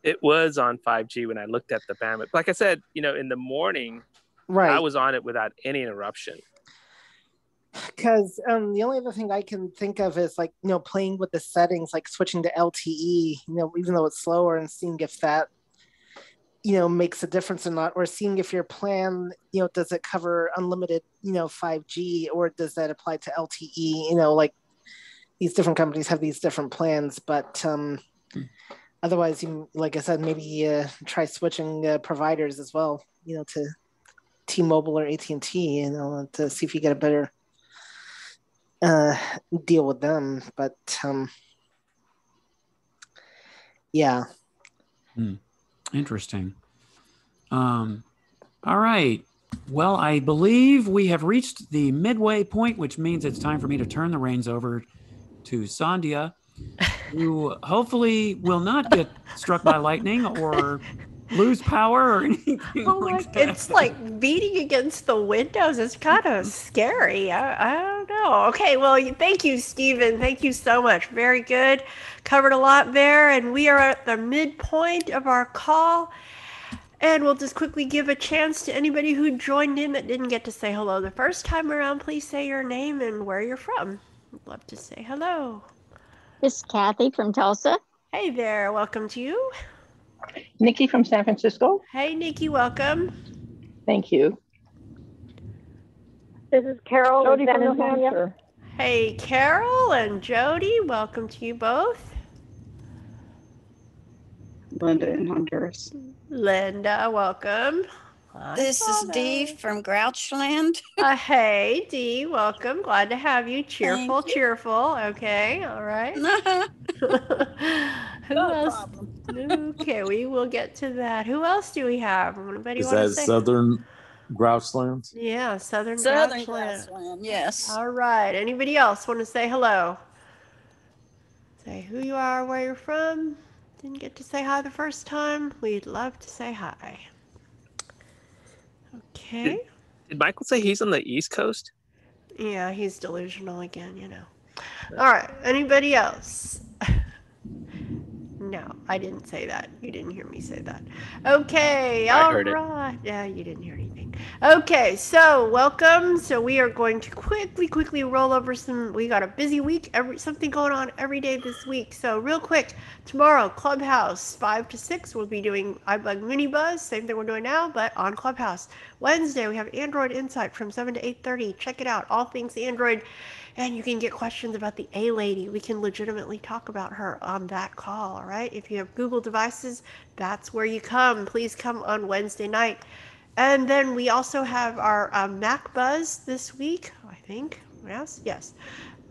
It was on 5G when I looked at the bandwidth. Like I said, in the morning, right, I was on it without any interruption. Because the only other thing I can think of is playing with the settings, like switching to LTE, even though it's slower, and seeing if that makes a difference or not, or seeing if your plan, does it cover unlimited, 5G, or does that apply to LTE? These different companies have these different plans, but otherwise, like I said, maybe try switching providers as well, to T-Mobile or AT&T, to see if you get a better deal with them. But yeah. Interesting. All right. Well, I believe we have reached the midway point, which means it's time for me to turn the reins over to Sandhya, who hopefully will not get struck by lightning or lose power or anything like that. It's like beating against the windows. It's kind of scary. I don't know. Okay, well, thank you, Stephen. Thank you so much. Very good. Covered a lot there, and we are at the midpoint of our call. And we'll just quickly give a chance to anybody who joined in that didn't get to say hello the first time around. Please say your name and where you're from. We'd love to say hello. This is Kathy from Tulsa. Hey there, welcome to you. Nikki from San Francisco. Hey, Nikki, welcome. Thank you. This is Carol from New Hampshire. Hey, Carol and Jody, welcome to you both. Linda in Honduras. Linda, welcome. This is Dee from Grouchland. Hey, Dee, welcome. Glad to have you. Cheerful, cheerful. Okay, all right. Who else? Problem. Okay, we will get to that. Who else do we have? Anybody Is want that to say? Southern Grouchlands? Yeah, Southern Grouchland, Grouchland. yes. All right. Anybody else want to say hello? Say who you are, where you're from. Didn't get to say hi the first time. We'd love to say hi. Okay. Did Michael say he's on the East Coast? Yeah, he's delusional again, you know. All right. Anybody else? No, I didn't say that. You didn't hear me say that. Okay, all right. Yeah, you didn't hear anything. Okay, so welcome. So we are going to quickly roll over some. We got a busy week. Something going on every day this week. So real quick, tomorrow Clubhouse 5 to 6. We'll be doing iBUG Mini Buzz, same thing we're doing now, but on Clubhouse. Wednesday we have Android Insight from 7 to 8:30. Check it out. All things Android. And you can get questions about the A-Lady. We can legitimately talk about her on that call, all right? If you have Google devices, that's where you come. Please come on Wednesday night. And then we also have our Mac Buzz this week, I think. Yes.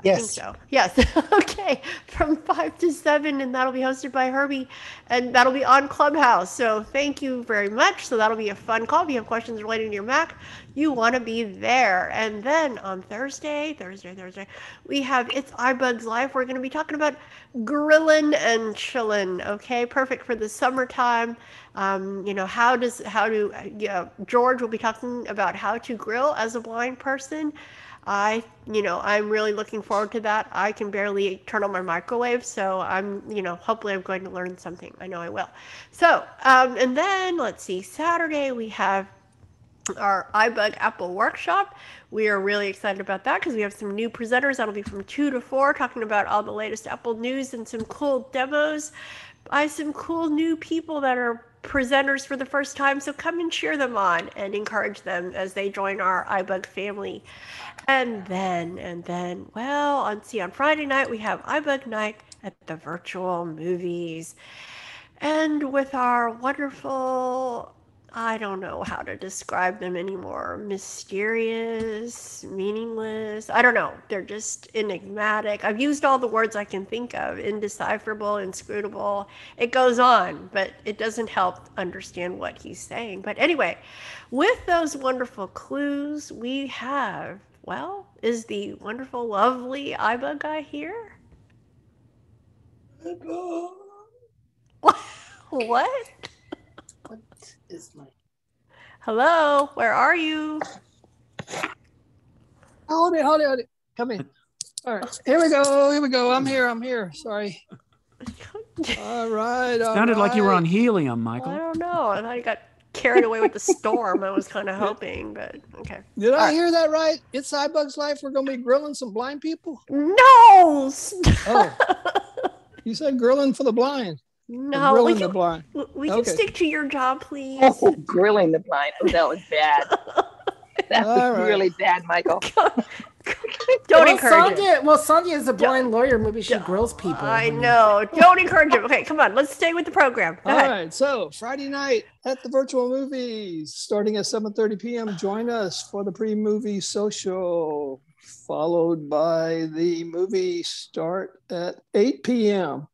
I think so. Yes. Okay. From 5 to 7, and that'll be hosted by Herbie, and that'll be on Clubhouse. So thank you very much. So that'll be a fun call. If you have questions related to your Mac, you want to be there. And then on Thursday, we have It's iBUG's Life. We're going to be talking about grilling and chilling. Okay. Perfect for the summertime. George will be talking about how to grill as a blind person. I'm really looking forward to that. I can barely turn on my microwave, so hopefully I'm going to learn something. I know I will. So, and then let's see, Saturday we have our iBUG Apple workshop. We are really excited about that because we have some new presenters. That'll be from 2 to 4, talking about all the latest Apple news and some cool demos by some cool new people that are presenters for the first time. So come and cheer them on and encourage them as they join our iBUG family. And then, on Friday night, we have iBUG night at the virtual movies. And with our wonderful, I don't know how to describe them anymore, mysterious, meaningless, I don't know. They're just enigmatic. I've used all the words I can think of, indecipherable, inscrutable. It goes on, but it doesn't help understand what he's saying. But anyway, with those wonderful clues, we have, is the wonderful, lovely iBUG guy here? What? What is my... Hello, where are you? Hold it. Come in. All right, here we go. I'm here. Sorry. All right. Sounded like you were on helium, Michael. I don't know. I thought you got carried away with the storm. I was kind of hoping, but okay. Did I hear that right? It's iBUG's Life. We're going to be grilling some blind people? No! Oh. You said grilling for the blind. No, grilling the blind. We can stick to your job, please. Oh, grilling the blind. Oh, that was bad. That was really bad, Michael. Don't encourage it. Well, Sandhya is a blind lawyer. Maybe she grills people. I know. Don't encourage it. Okay, come on. Let's stay with the program. Go ahead. All right. So Friday night at the virtual movies, starting at 7:30 p.m. Join us for the pre-movie social, followed by the movie start at 8 p.m.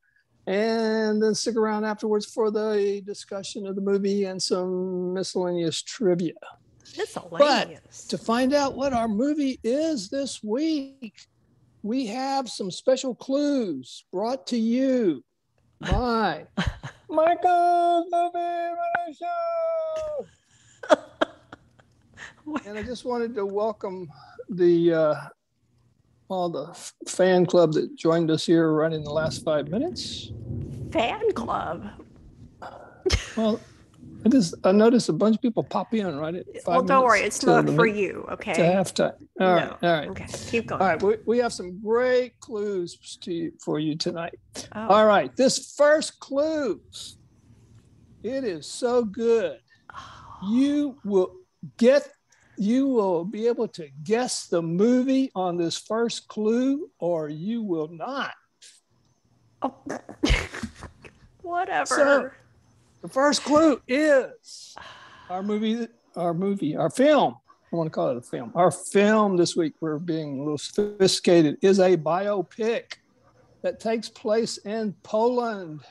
And then stick around afterwards for the discussion of the movie and some miscellaneous trivia. But to find out what our movie is this week, we have some special clues brought to you by Michael's Movie Show. And I just wanted to welcome all the fan club that joined us here right in the last 5 minutes. Fan club? Well, I noticed a bunch of people pop in right at 5 Well, don't worry, minutes it's not till for the you, okay? To halftime. All right, all right. Okay, keep going. All right, we have some great clues for you tonight. Oh. All right, this first clue, it is so good. You will be able to guess the movie on this first clue, or you will not. Oh. Whatever. So, the first clue is our film. I want to call it a film. Our film this week, we're being a little sophisticated, is a biopic that takes place in Poland.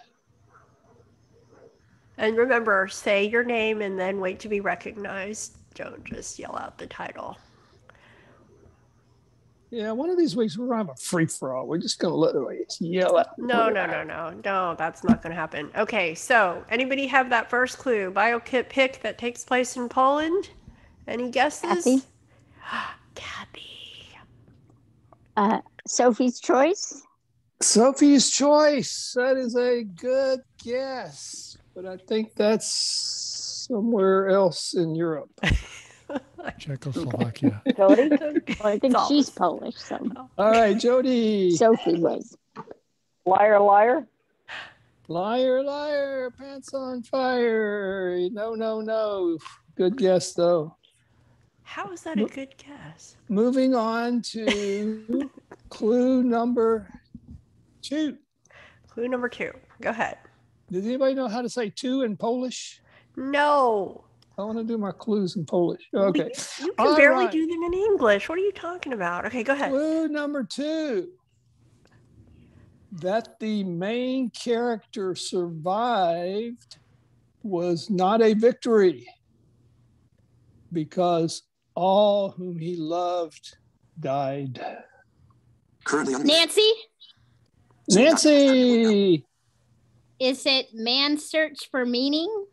And remember, say your name and then wait to be recognized. Don't just yell out the title. Yeah, one of these weeks we're going to have a free-for-all. We're just going to let it yell out. No, that's not going to happen. Okay, so anybody have that first clue? Biopic that takes place in Poland? Any guesses? Kathy. Sophie's Choice. Sophie's Choice. That is a good guess, but I think that's somewhere else in Europe. Czechoslovakia. Jody? I think she's Polish. So. All right, Jody. Sophie was. Liar, liar. Liar, liar. Pants on fire. No. Good guess, though. How is that a good guess? Moving on to clue number 2. Clue number 2. Go ahead. Does anybody know how to say 2 in Polish? No. I want to do my clues in Polish. Okay. You can barely do them in English. What are you talking about? Okay, go ahead. Clue number 2. That the main character survived was not a victory because all whom he loved died. Nancy? Nancy! Is it Man's Search for Meaning?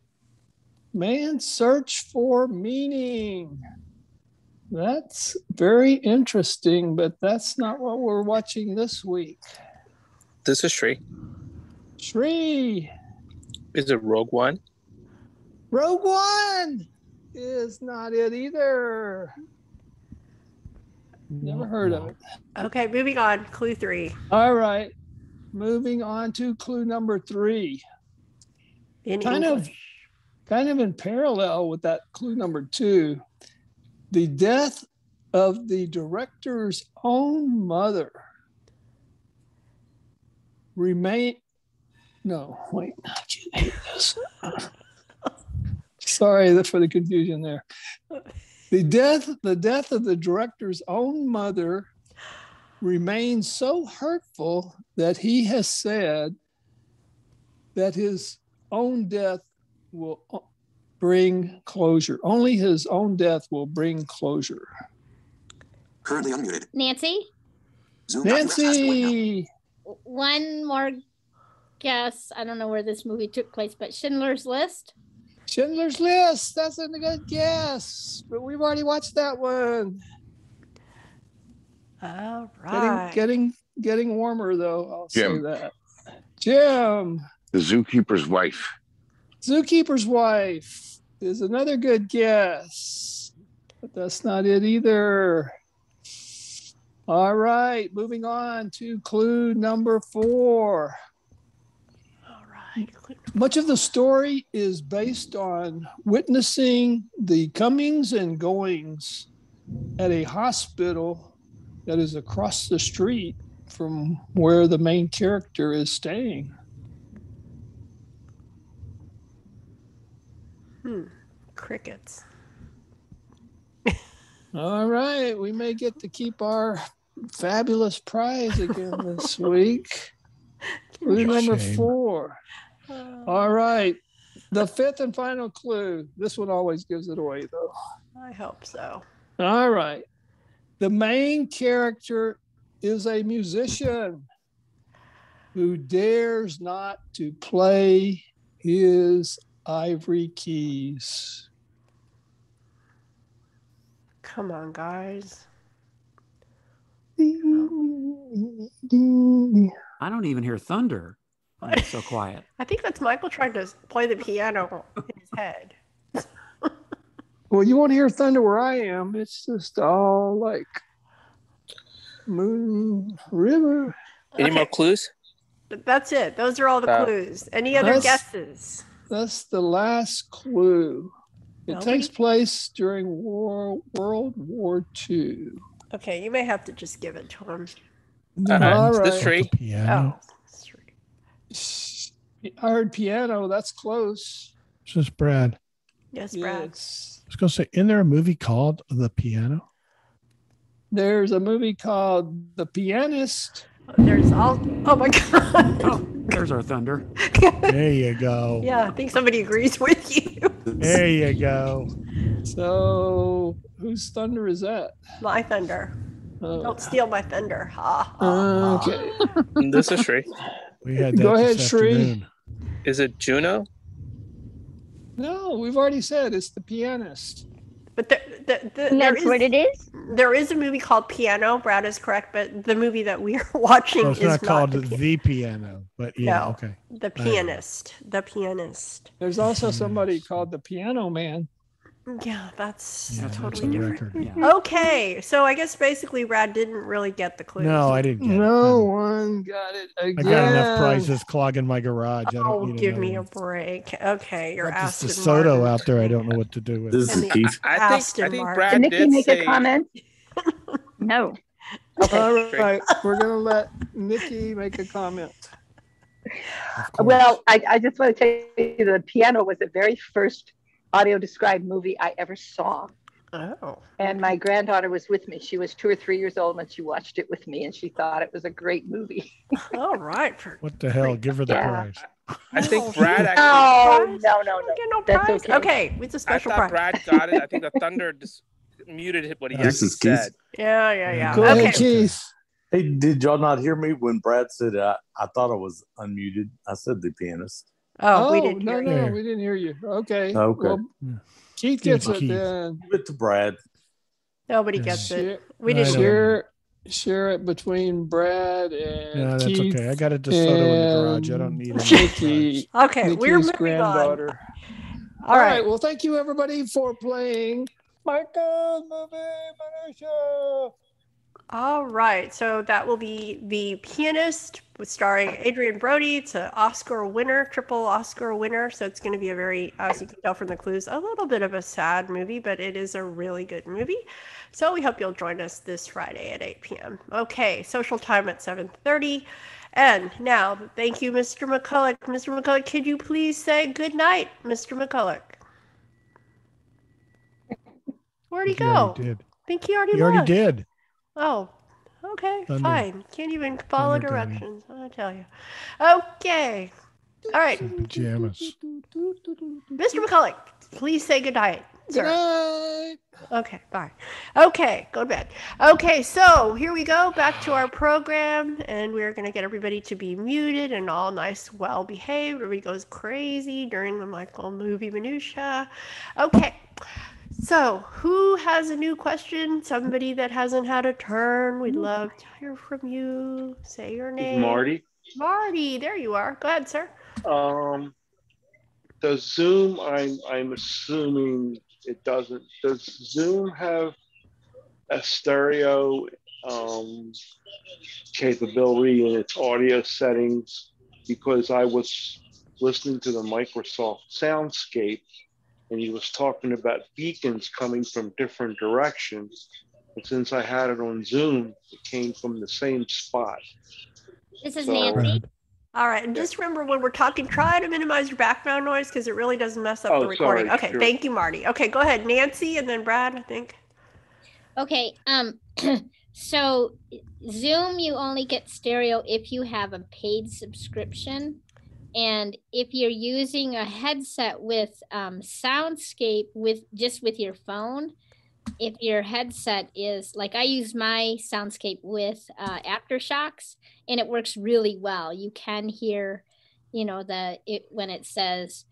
Man's Search for Meaning. That's very interesting, but that's not what we're watching this week. This is Shri. Shri. Is it Rogue One? Rogue One is not it either. Never heard of it. Okay, moving on. Clue 3. All right. Moving on to clue number 3. Kind of in parallel with that clue number 2. The death of the director's own mother Sorry for the confusion there. The death of the director's own mother remains so hurtful that he has said that his own death will bring closure. Only his own death will bring closure. Currently unmuted. Nancy? Nancy! One more guess. I don't know where this movie took place, but Schindler's List? Schindler's List. That's a good guess. But we've already watched that one. All right. Getting warmer, though. I'll Jim. say that. Jim. The Zookeeper's Wife. Zookeeper's Wife is another good guess, but that's not it either. All right, moving on to clue number 4. All right. Much of the story is based on witnessing the comings and goings at a hospital that is across the street from where the main character is staying. Crickets. All right, we may get to keep our fabulous prize again this week. Clue number 4. All right, the 5th and final clue. This one always gives it away, though. I hope so. All right. The main character is a musician who dares not to play his ivory keys. Come on, guys. I don't even hear thunder. It's so quiet. I think that's Michael trying to play the piano in his head. Well, you won't hear thunder where I am. It's just all like moon, river. Any more clues? That's it. Those are all the clues. Any other guesses? That's the last clue. It takes place during World War II. Okay, you may have to just give it to him. All right. This tree. Piano. I heard piano. That's close. This is Brad. Yes, Brad. I was going to say, isn't there a movie called The Piano? There's a movie called The Pianist. There's all. Oh my God. Oh, there's our thunder. There you go. Yeah, I think somebody agrees with you. There you go. So, whose thunder is that? My thunder. Don't steal my thunder. Okay. This is Shri. We had that Go ahead, this Shri. afternoon. Is it Juno? No, we've already said it's The Pianist. But That's what it is? There is a movie called Piano. Brad is correct, but the movie that we are watching So it's is not called the Piano, but yeah, No, okay. The Pianist. The Pianist. There's also somebody called The Piano Man. Yeah, that's Yeah, totally that's a different. record. Yeah. Okay, so I guess basically Brad didn't really get the clue. No, I didn't get it. No one got it I again. got enough prizes clogging my garage. I don't Oh, need give another me a one. break. Okay, you're Got this asking DeSoto Martin. out there. I don't know what to do with. This is Keith. I Aston think Martin. Brad Did Nikki did make say. a comment? No. All right, we're going to let Nikki make a comment. Well, I just want to tell you the piano was the very first audio described movie I ever saw. Oh. And my granddaughter was with me. She was 2 or 3 years old when she watched it with me, and she thought it was a great movie. All right. What the hell? Give her the prize. I think Brad actually. No. Get no That's prize. okay. Okay, it's a I special thought prize. Brad got it. I think the thunder just muted what he This actually is Keith. said. Yeah. Go Okay. ahead, Keith. Hey, did y'all not hear me when Brad said I thought I was unmuted? I said The Pianist. Oh, we didn't no, hear no, you. we didn't hear you. Okay. Okay. Well, Keith Give it gets to it Keith. then. Give it to Brad. Nobody gets it. We I didn't don't hear. Share it between Brad and Yeah, that's Keith okay. I got a DeSoto in the garage. I don't need any Nikki. Okay, we're Nikki's moving granddaughter. on. All right. Well, thank you everybody for playing Michael's Movie Minutia. All right, so that will be The Pianist, starring Adrian Brody. It's an Oscar winner, triple Oscar winner. So it's going to be a very, as you can tell from the clues, a little bit of a sad movie, but it is a really good movie. So we hope you'll join us this Friday at 8 p.m. Okay, social time at 7:30. And now, thank you, Mr. McCulloch. Mr. McCulloch, could you please say good night, Mr. McCulloch? Where'd he go? Did. I think he already You already left. did. Oh, okay, Thunder. fine. Can't even follow Thunder Daddy. directions, I tell you. Okay. All right. Pajamas. Mr. McCulloch, please say goodnight. Good night. Okay, bye. Okay, go to bed. Okay, so here we go, back to our program, and we're going to get everybody to be muted and all nice, well-behaved. Everybody goes crazy during the Michael movie minutia. Okay, so who has a new question? Somebody that hasn't had a turn. We'd love to hear from you. Say your name. Marty. Marty, there you are. Go ahead, sir. Does Zoom, I'm assuming it doesn't, does Zoom have a stereo capability in its audio settings? Because I was listening to the Microsoft Soundscape and he was talking about beacons coming from different directions. And since I had it on Zoom, it came from the same spot. This is Nancy. All right, and just remember when we're talking, try to minimize your background noise because it really does mess up the recording. Sorry, Okay, sure. Thank you, Marty. Okay, go ahead, Nancy, and then Brad, I think. Okay, so Zoom, you only get stereo if you have a paid subscription. And if you're using a headset with Soundscape with your phone, if your headset is, like I use my Soundscape with Aftershocks, and it works really well. You can hear, when it says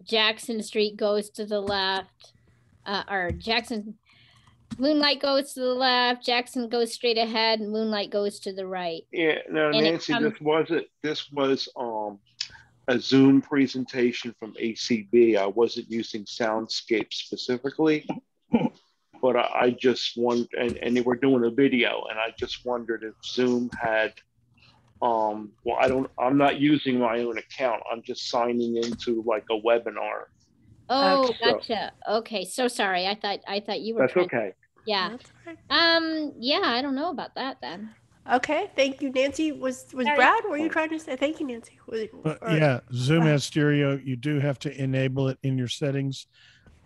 Jackson Street goes to the left, or Moonlight goes to the left, Jackson goes straight ahead, and Moonlight goes to the right. Yeah, no, And Nancy, this was a Zoom presentation from ACB. I wasn't using Soundscape specifically, but I just wondered, and they were doing a video, and I just wondered if Zoom had, well, I'm not using my own account. I'm just signing into like a webinar. Oh, gotcha. Okay, so sorry. I thought you were. That's okay. Yeah. Yeah, I don't know about that then. Okay, thank you, Nancy. Was Brad? Were you trying to say? Thank you, Nancy. Yeah, Zoom has stereo. You do have to enable it in your settings.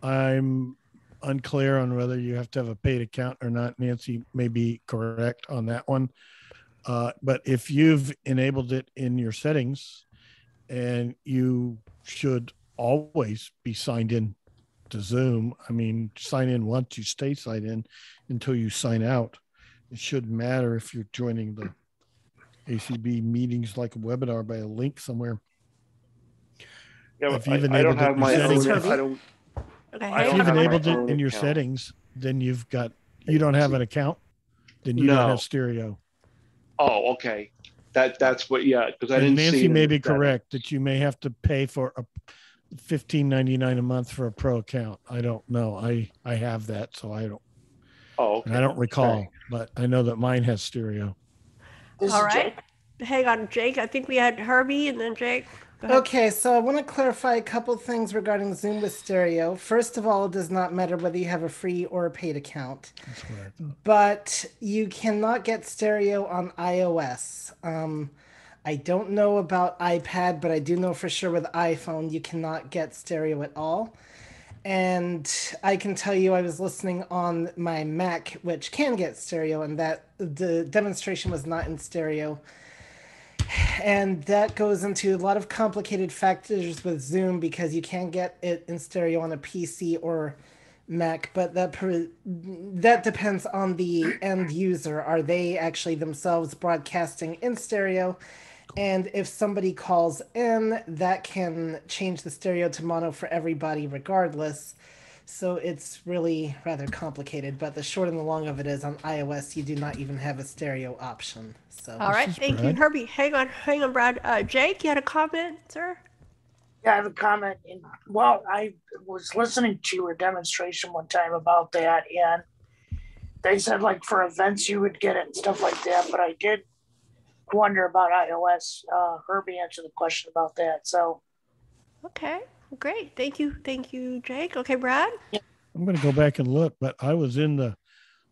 I'm unclear on whether you have to have a paid account or not. Nancy may be correct on that one. But if you've enabled it in your settings, and you should always be signed in to Zoom. I mean, sign in once, you stay signed in until you sign out. It shouldn't matter if you're joining the ACB meetings like a webinar by a link somewhere. Yeah, if you've I don't have my settings, own. If you've enabled it in your settings, then you don't have an account, then you don't have stereo. Oh, okay. That's what, yeah, because I didn't see. Nancy may be correct that you may have to pay for a $15.99 a month for a pro account. I don't know. I have that, so I don't. Oh, okay. And I don't recall, but I know that mine has stereo. All right. Hang on, Jake. I think we had Herbie and then Jake. Okay, so I want to clarify a couple things regarding Zoom with stereo. First of all, it does not matter whether you have a free or a paid account. That's what I thought. But you cannot get stereo on iOS. I don't know about iPad, but I do know for sure with iPhone, you cannot get stereo at all. And I can tell you I was listening on my Mac, which can get stereo, and that the demonstration was not in stereo. And that goes into a lot of complicated factors with Zoom because you can't get it in stereo on a PC or Mac, but that depends on the end user. Are they actually themselves broadcasting in stereo? And if somebody calls in, that can change the stereo to mono for everybody regardless. So it's really rather complicated, but the short and the long of it is on iOS, you do not even have a stereo option. So. All right, thank you, Herbie. Hang on, Brad. Jake, you had a comment, sir? Yeah, I have a comment. Well, I was listening to a demonstration one time about that, and they said like for events you would get it and stuff like that, but I did wonder about iOS. Herbie answered the question about that. So. Okay, great. Thank you, Jake. Okay, Brad? I'm going to go back and look, but I was in the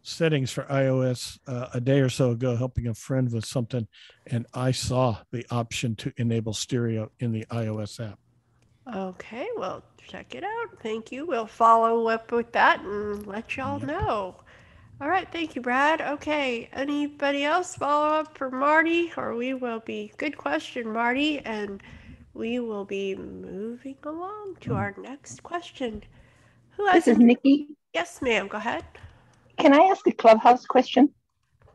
settings for iOS a day or so ago helping a friend with something, and I saw the option to enable stereo in the iOS app. Okay, well, check it out. Thank you. We'll follow up with that and let y'all know. All right, thank you, Brad. Okay, anybody else follow up for Marty? Or we will be, good question, Marty, and we will be moving along to our next question. This is Nikki. Yes, ma'am, go ahead. Can I ask a Clubhouse question?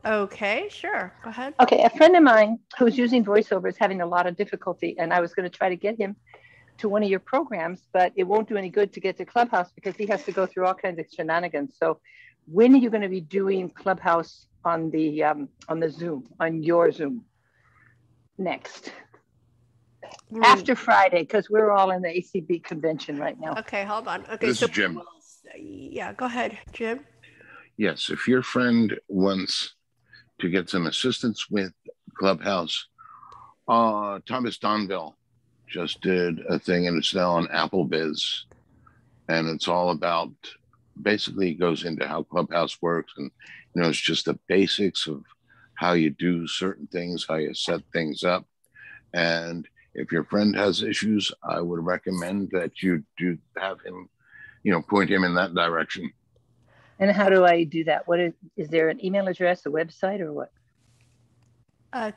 Okay, sure, go ahead. Okay, a friend of mine who's using VoiceOver is having a lot of difficulty, and I was going to try to get him to one of your programs, but it won't do any good to get to Clubhouse because he has to go through all kinds of shenanigans. So when are you going to be doing Clubhouse on the Zoom, on your Zoom next? After Friday, because we're all in the ACB convention right now. Okay, hold on. Okay, this is Jim. Yeah, go ahead, Jim. Yes, if your friend wants to get some assistance with Clubhouse, Thomas Donville just did a thing, and it's now on AppleBiz, and it's all about, basically it goes into how Clubhouse works, and it's just the basics of how you do certain things, how you set things up. And if your friend has issues, I would recommend that you do have him, point him in that direction. And how do I do that? What is there an email address, a website, or what?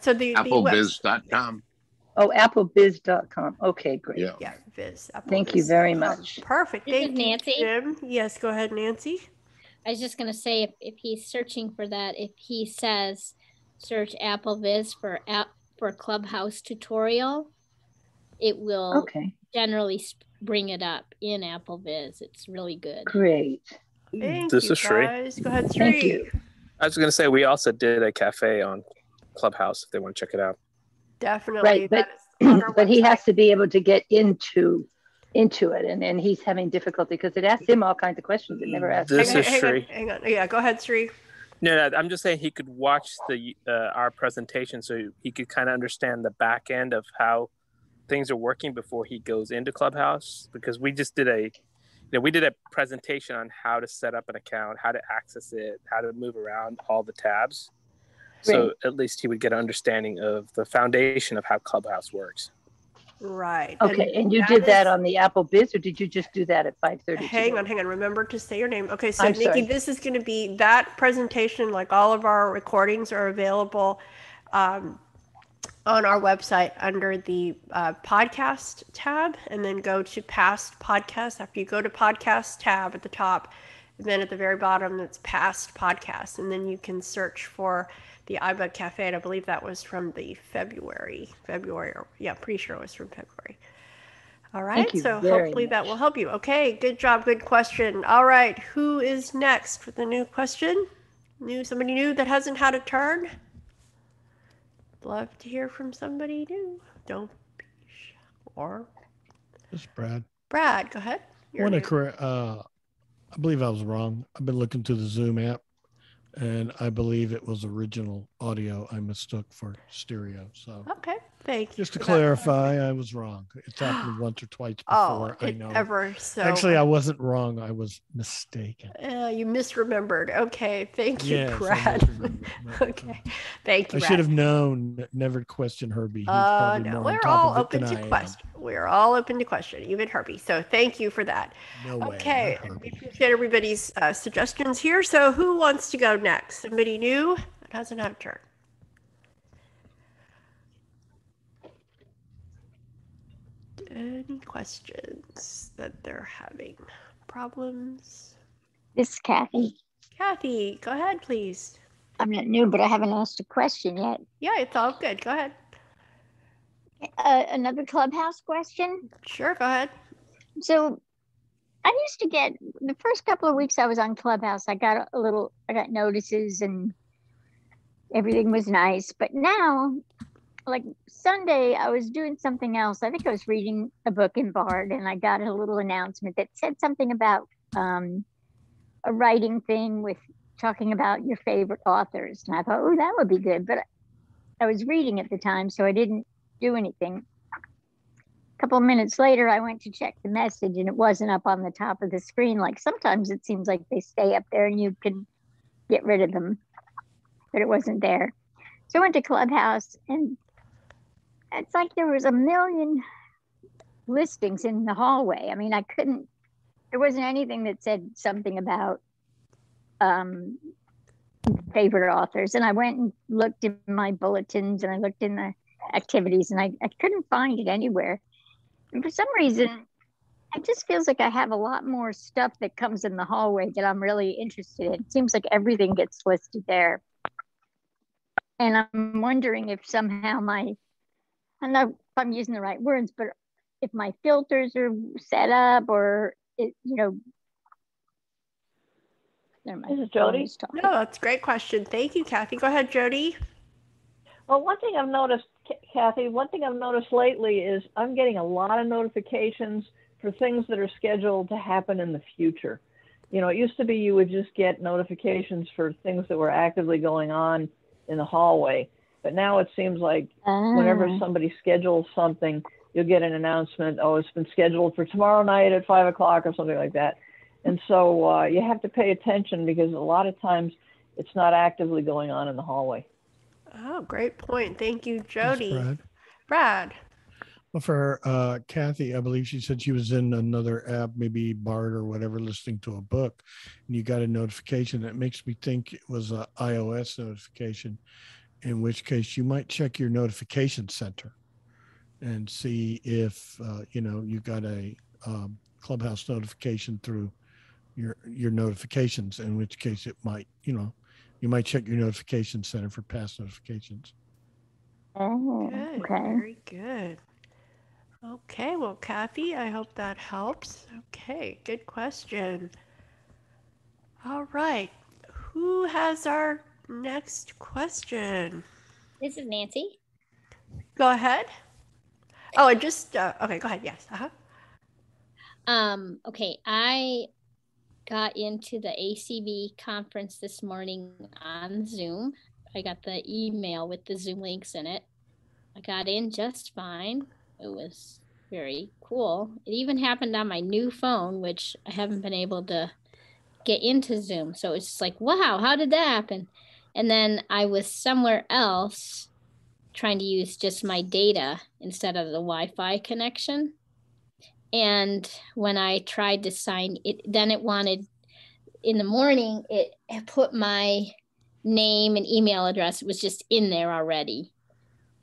So the applebiz.com. Oh, applebiz.com. Okay, great. Yeah, Biz. Thank you very much. Perfect. Thank you, Nancy. Jim. Yes, go ahead, Nancy. I was just going to say, if he's searching for that, if he says search AppleViz for Clubhouse tutorial, it will generally bring it up in AppleViz. It's really good. Great. Thank This you, is Sri. guys. Go ahead, Sri. Thank you. I was going to say, we also did a cafe on Clubhouse if they want to check it out. Definitely. Right, but but he has to be able to get into it, and he's having difficulty because it asks him all kinds of questions. It never asks. This is Sri. Hang on. Yeah, go ahead, Sri. No, I'm just saying he could watch our presentation so he could kind of understand the back end of how things are working before he goes into Clubhouse, because we just did a presentation on how to set up an account, how to access it, how to move around all the tabs. So Right. at least he would get an understanding of the foundation of how Clubhouse works. Right. Okay, and you did that on the Apple Biz, or did you just do that at 5:30? Hang on. Remember to say your name. Okay, so I'm Nikki, sorry. this is going to be that presentation. Like all of our recordings are available on our website under the podcast tab, and then go to past podcasts. After you go to podcast tab at the top, and then at the very bottom, it's past podcasts, and then you can search for the iBUG Cafe, and I believe that was from the February, yeah, pretty sure it was from February. All right, Thank you so very hopefully that will help you. Okay, good job, good question. All right, who is next with the new question? Somebody new that hasn't had a turn? Love to hear from somebody new. Don't be shy. Or This is Brad. Brad, go ahead. I want to correct. I believe I was wrong. I've been looking through the Zoom app, and I believe it was original audio. I mistook for stereo. So okay, thank you. Just to clarify, I was wrong. It's happened once or twice before. I know. Ever so. Actually, I wasn't wrong. I was mistaken. You misremembered. Okay, thank you, Yes, Brad. Okay, thank you. I Brad. should have known. Never question Herbie. He's probably No, more on we're top all of it open than to I question. We're all open to question, even Herbie. So thank you for that. No way. Okay, we appreciate everybody's suggestions here. So who wants to go next? Somebody new that hasn't had a turn. Any questions that they're having? Problems? This is Kathy. Kathy, go ahead, please. I'm not new, but I haven't asked a question yet. Yeah, it's all good. Go ahead. Another Clubhouse question? Sure, go ahead. So I used to get, the first couple of weeks I was on Clubhouse, I got notices and everything was nice. But now, like Sunday, I was doing something else. I think I was reading a book in Bard, and I got a little announcement that said something about a writing thing with talking about your favorite authors. And I thought, oh, that would be good. But I was reading at the time, so I didn't do anything. A couple of minutes later, I went to check the message, and it wasn't up on the top of the screen. Like sometimes it seems like they stay up there and you can get rid of them, but it wasn't there. So I went to Clubhouse, and it's like there was a million listings in the hallway. I mean, there wasn't anything that said something about favorite authors. And I went and looked in my bulletins, and I looked in the activities, and I couldn't find it anywhere. And for some reason, it just feels like I have a lot more stuff that comes in the hallway that I'm really interested in. It seems like everything gets listed there. And I'm wondering if somehow I don't know if I'm using the right words, but if my filters are set up, or never mind. This is Jody. No, that's a great question. Thank you, Kathy. Go ahead, Jody. Well, one thing I've noticed, Kathy, lately is I'm getting a lot of notifications for things that are scheduled to happen in the future. You know, it used to be you would just get notifications for things that were actively going on in the hallway. But now it seems like whenever somebody schedules something, you'll get an announcement, oh, it's been scheduled for tomorrow night at 5 o'clock or something like that. And so you have to pay attention, because a lot of times it's not actively going on in the hallway. Oh, great point. Thank you, Jody. Brad. Brad. Well, for Kathy, I believe she said she was in another app, maybe Bard or whatever, listening to a book, and you got a notification. That makes me think it was an iOS notification, in which case you might check your notification center and see if, you got a Clubhouse notification through your notifications, in which case it might, you might check your notification center for past notifications. Oh, good. Okay. Very good. Okay, well, Kathy, I hope that helps. Okay, good question. All right, who has our next question? This is Nancy. Go ahead. Oh, and just okay. Go ahead. Yes. Okay, I got into the ACB conference this morning on Zoom. I got the email with the Zoom links in it. I got in just fine. It was very cool. It even happened on my new phone, which I haven't been able to get into Zoom. So it's just like, wow, how did that happen? And then I was somewhere else trying to use just my data instead of the Wi-Fi connection. And when I tried to sign it, then it wanted, in the morning, it put my name and email address. It was just in there already.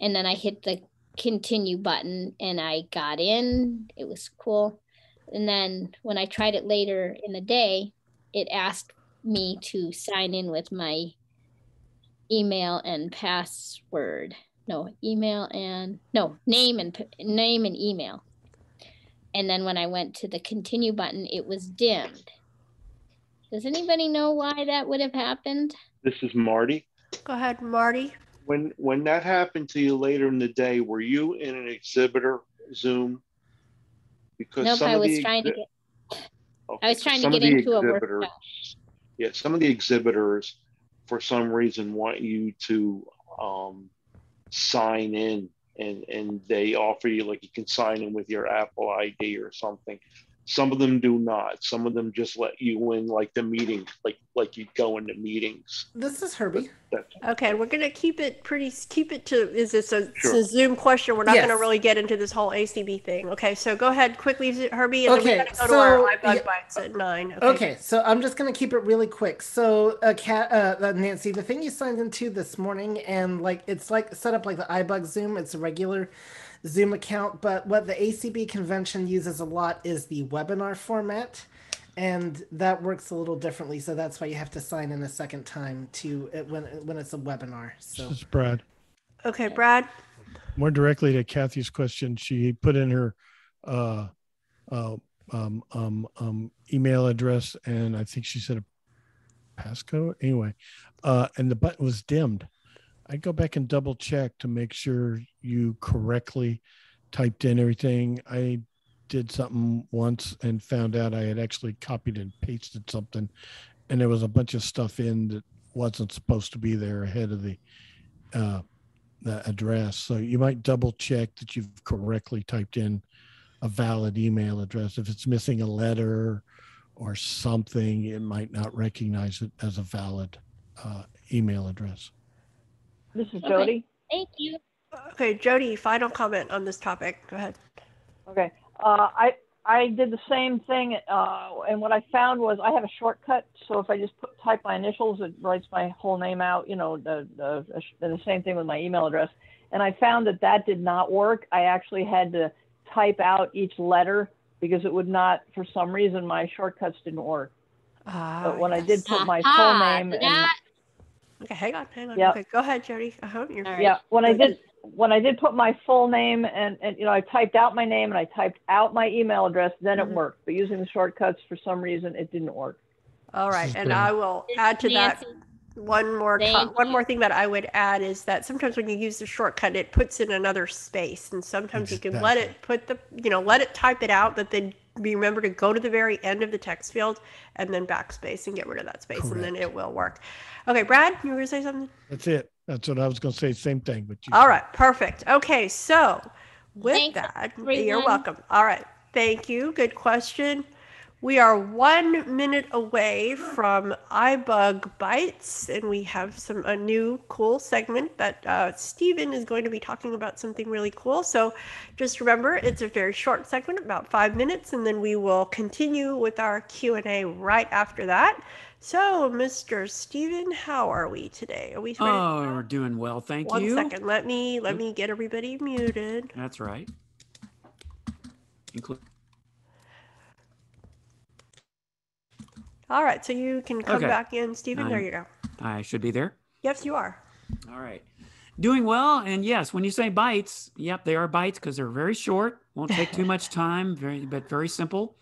And then I hit the continue button and I got in. It was cool. And then when I tried it later in the day, it asked me to sign in with my email and password. No, email and no, name and email. And then when I went to the continue button, it was dimmed. Does anybody know why that would have happened? This is Marty. Go ahead, Marty. When that happened to you later in the day, were you in an exhibitor Zoom? Because nope, I was trying to get. Okay, I was trying to get into a workshop. Yeah, some of the exhibitors, for some reason, want you to sign in, and they offer you, like, you can sign in with your Apple ID or something. Some of them do not. Some of them just let you in, like the meeting, like you go into meetings. This is Herbie. Okay, we're gonna keep it to. Is this a Zoom question? We're not gonna really get into this whole ACB thing. Okay, so go ahead quickly, Herbie, and then we're gonna go to our iBUG bites at 9. Okay, so I'm just gonna keep it really quick. So, Nancy, the thing you signed into this morning, and like it's like set up like the iBUG Zoom. It's a regular Zoom account, but what the ACB convention uses a lot is the webinar format, and that works a little differently. So that's why you have to sign in a second time to it when it's a webinar. So this is Brad. Okay, Brad. More directly to Kathy's question, she put in her email address, and I think she said a passcode. Anyway, and the button was dimmed. I go back and double check to make sure you correctly typed in everything. I did something once and found out I had actually copied and pasted something, and there was a bunch of stuff in that wasn't supposed to be there ahead of the address. So you might double check that you've correctly typed in a valid email address. If it's missing a letter or something, it might not recognize it as a valid email address. This is Jody. Thank you. Okay, Jody, final comment on this topic. Go ahead. Okay. I did the same thing, and what I found was I have a shortcut. So if I just type my initials, it writes my whole name out. You know, the same thing with my email address. And I found that did not work. I actually had to type out each letter because it would not, for some reason, my shortcuts didn't work. But when I did put my full name and okay, hang on. Yep. Okay, go ahead, Jody. Yeah, when I did put my full name and you know, I typed out my name and I typed out my email address, then it worked. But using the shortcuts, for some reason, it didn't work. All right, and I will add to that one more thing that I would add is that sometimes when you use the shortcut, it puts in another space, and sometimes you can let it let it type it out, but then remember to go to the very end of the text field and then backspace and get rid of that space. Correct. And then it will work. Okay, Brad, you were gonna say something? That's it. That's what I was gonna say. Same thing, but all right, perfect. Okay, so with that, you're welcome. All right, thank you. Good question. We are 1 minute away from iBUG Bites, and we have a new cool segment that Stephen is going to be talking about something really cool. So just remember, it's a very short segment, about 5 minutes, and then we will continue with our Q&A right after that. So, Mr. Stephen, how are we today? Are we ready? Oh, we're doing well, thank you. 1 second. Let me get everybody muted. That's right. All right, so you can come back in, Stephen. There you go. I should be there. Yes, you are. All right. Doing well, and yes, when you say bites, yep, they are bites because they're very short. Won't take too much time. Very simple.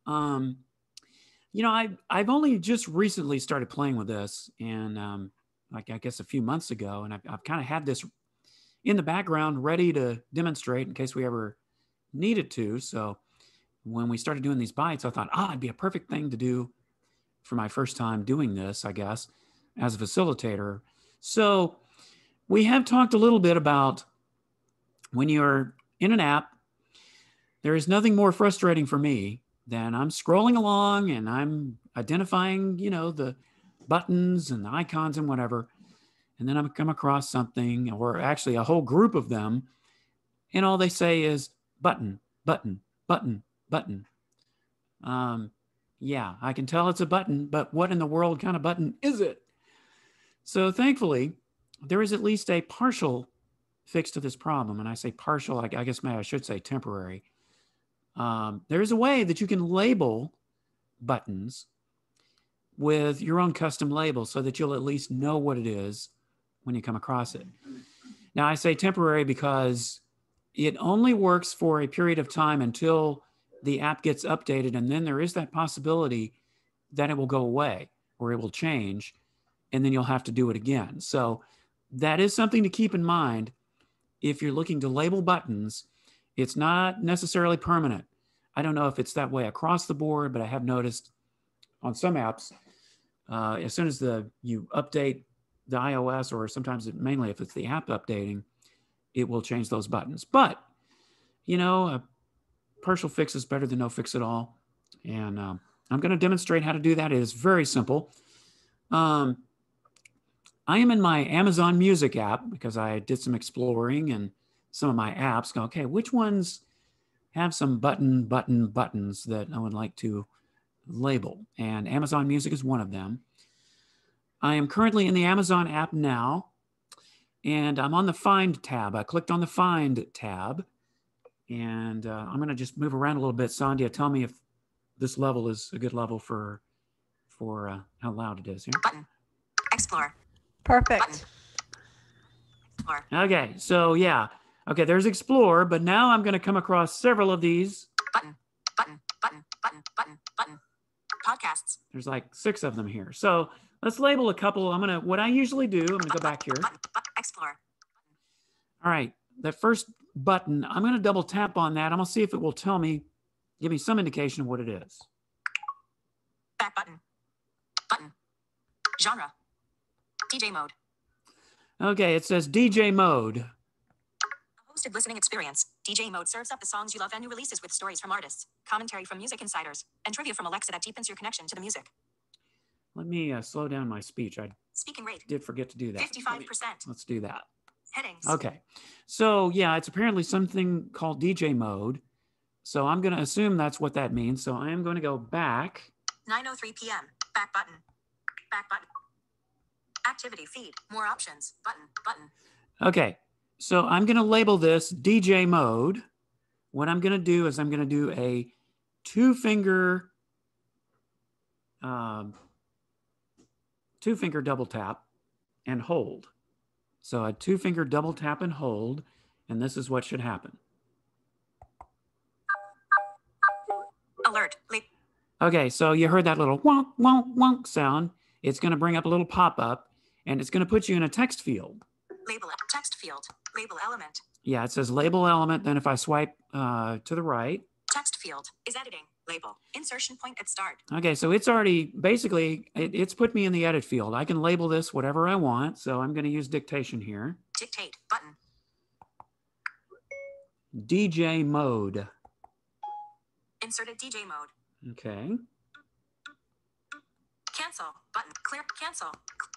You know, I've only just recently started playing with this, and like I guess a few months ago, and I've kind of had this in the background ready to demonstrate in case we ever needed to. So when we started doing these bites, I thought, it'd be a perfect thing to do for my first time doing this, I guess, as a facilitator. So we have talked a little bit about when you're in an app, there is nothing more frustrating for me than I'm scrolling along and I'm identifying, the buttons and the icons and whatever. And then I come across something, or actually a whole group of them, and all they say is button, button, button, button. Yeah, I can tell it's a button, but what in the world kind of button is it? So thankfully, there is at least a partial fix to this problem. And I say partial, I guess maybe I should say temporary. There is a way that you can label buttons with your own custom label so that you'll at least know what it is when you come across it. Now, I say temporary because it only works for a period of time until the app gets updated, and then there is that possibility that it will go away or it will change, and then you'll have to do it again. So that is something to keep in mind. If you're looking to label buttons, it's not necessarily permanent. I don't know if it's that way across the board, but I have noticed on some apps, as soon as you update the iOS, or sometimes mainly if it's the app updating, it will change those buttons. But, a partial fix is better than no fix at all. And I'm going to demonstrate how to do that. It is very simple. I am in my Amazon Music app because I did some exploring and some of my apps go, okay, which ones have some buttons that I would like to label? And Amazon Music is one of them. I am currently in the Amazon app now, and I'm on the Find tab. I clicked on the Find tab, and I'm going to just move around a little bit. Sandhya, tell me if this level is a good level for how loud it is here. Button. Explore. Perfect. Button. Explore. Okay, so yeah. Okay, there's Explore, but now I'm going to come across several of these. Button, button, button, button, button, button. Podcasts. There's like 6 of them here. So let's label a couple. What I usually do, I'm going to go back here. Button, explore. All right, that first button, I'm going to double tap on that. I'm going to see if it will give me some indication of what it is. Back button. Button. Genre. DJ mode. Okay, it says DJ mode. Hosted listening experience. DJ mode serves up the songs you love and new releases with stories from artists, commentary from music insiders, and trivia from Alexa that deepens your connection to the music. Let me slow down my speech. I Speaking rate. did forget to do that. 55%. Let's do that. Headings. Okay. So yeah, it's apparently something called DJ mode. So I'm going to assume that's what that means. So I am going to go back. 9:03 p.m. Back button. Back button. Activity feed. More options. Button. Okay. So I'm going to label this DJ mode. What I'm going to do is I'm going to do a two-finger double tap and hold. So a two-finger double tap and hold, and this is what should happen. Alert. Okay, so you heard that little wonk, wonk, wonk sound. It's going to bring up a little pop-up, and it's going to put you in a text field. Label text field. Label element. Yeah, it says label element. Then if I swipe to the right. Text field is editing. Label. Insertion point at start. Okay, so it's already, basically, it's put me in the edit field. I can label this whatever I want. So I'm going to use dictation here. Dictate. Button. DJ mode. Inserted DJ mode. Okay. Cancel. Button. Clear. Cancel.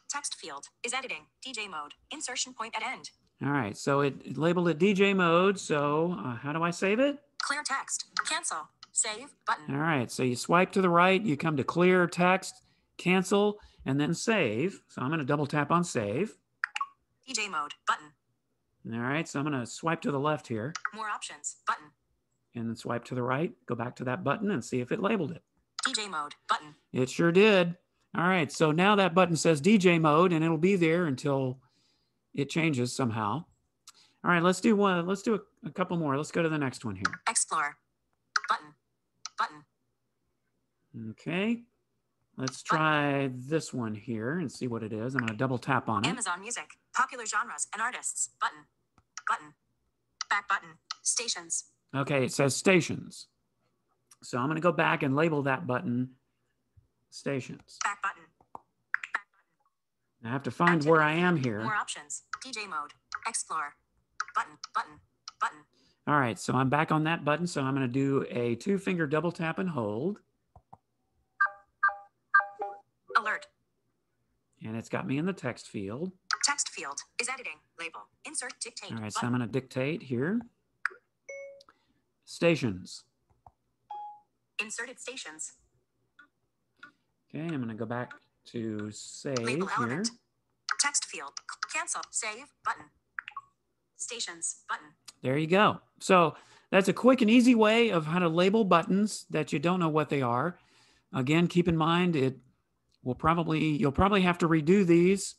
Text field is editing. DJ mode. Insertion point at end. All right, so it labeled it DJ mode. So how do I save it? Clear text. Cancel. Save. Button. All right, so you swipe to the right, you come to clear text, cancel, and then save. So I'm going to double tap on save. DJ mode. Button. All right, so I'm going to swipe to the left here. More options. Button. And then swipe to the right, go back to that button and see if it labeled it. DJ mode. Button. It sure did. All right, so now that button says DJ mode, and it'll be there until it changes somehow. All right, let's do a couple more. Let's go to the next one here. Explore. Button. Button. Okay, let's try this one here and see what it is. I'm going to double tap on it. Amazon Music. Popular genres and artists. Button. Button. Back button. Stations. Okay, it says stations. So I'm going to go back and label that button stations. Back button. I have to find where I am here. More options. DJ mode. Explore. Button. Button. Button. All right, so I'm back on that button. So I'm going to do a 2-finger double tap and hold. Alert. And it's got me in the text field. Text field is editing. Label. Insert. Dictate. All right, so button. I'm going to dictate here. Stations. Inserted stations. Okay, I'm going to go back to save Label here. element. Text field. Cancel. Save. Button. Stations. Button. There you go. So that's a quick and easy way of how to label buttons that you don't know what they are. Again, keep in mind you'll probably have to redo these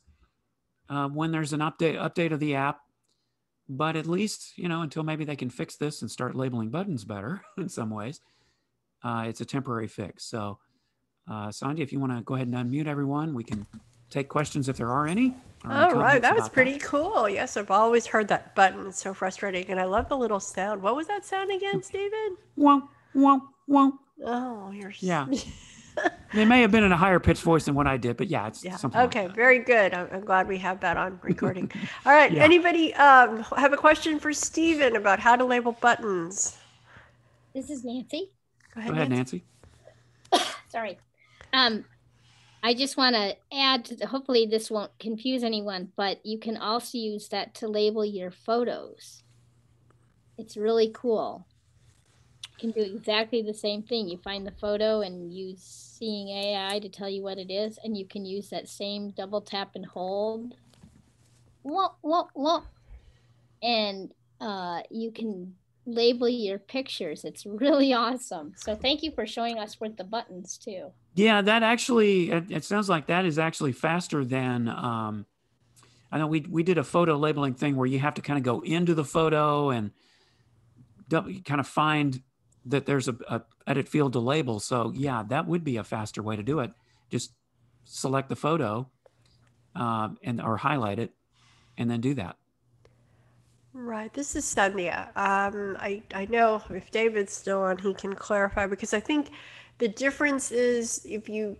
when there's an update of the app. But at least, until maybe they can fix this and start labeling buttons better in some ways, it's a temporary fix. So, Sandhya, if you want to go ahead and unmute everyone, we can take questions if there are any. All right, that was pretty cool. Yes, I've always heard that button. It's so frustrating, and I love the little sound. What was that sound again, Stephen? Womp, womp, womp. Oh, you're... Yeah. They may have been in a higher pitched voice than what I did, but yeah, it's something okay, like that. Very good. I'm glad we have that on recording. All right, Yeah. Anybody have a question for Stephen about how to label buttons? This is Nancy. Go Go ahead, Nancy. Sorry. I just want to add to hopefully this won't confuse anyone, but you can also use that to label your photos. It's really cool. You can do exactly the same thing. You find the photo and use Seeing AI to tell you what it is, and you can use that same double tap and hold. And you can label your pictures. It's really awesome. So thank you for showing us with the buttons too. Yeah, that actually, it sounds like that is actually faster than, I know we did a photo labeling thing where you have to kind of go into the photo and kind of find that there's a edit field to label. So yeah, that would be a faster way to do it. Just select the photo or highlight it and then do that. Right. This is Sandhya. I know if David's still on, he can clarify, because I think the difference is if you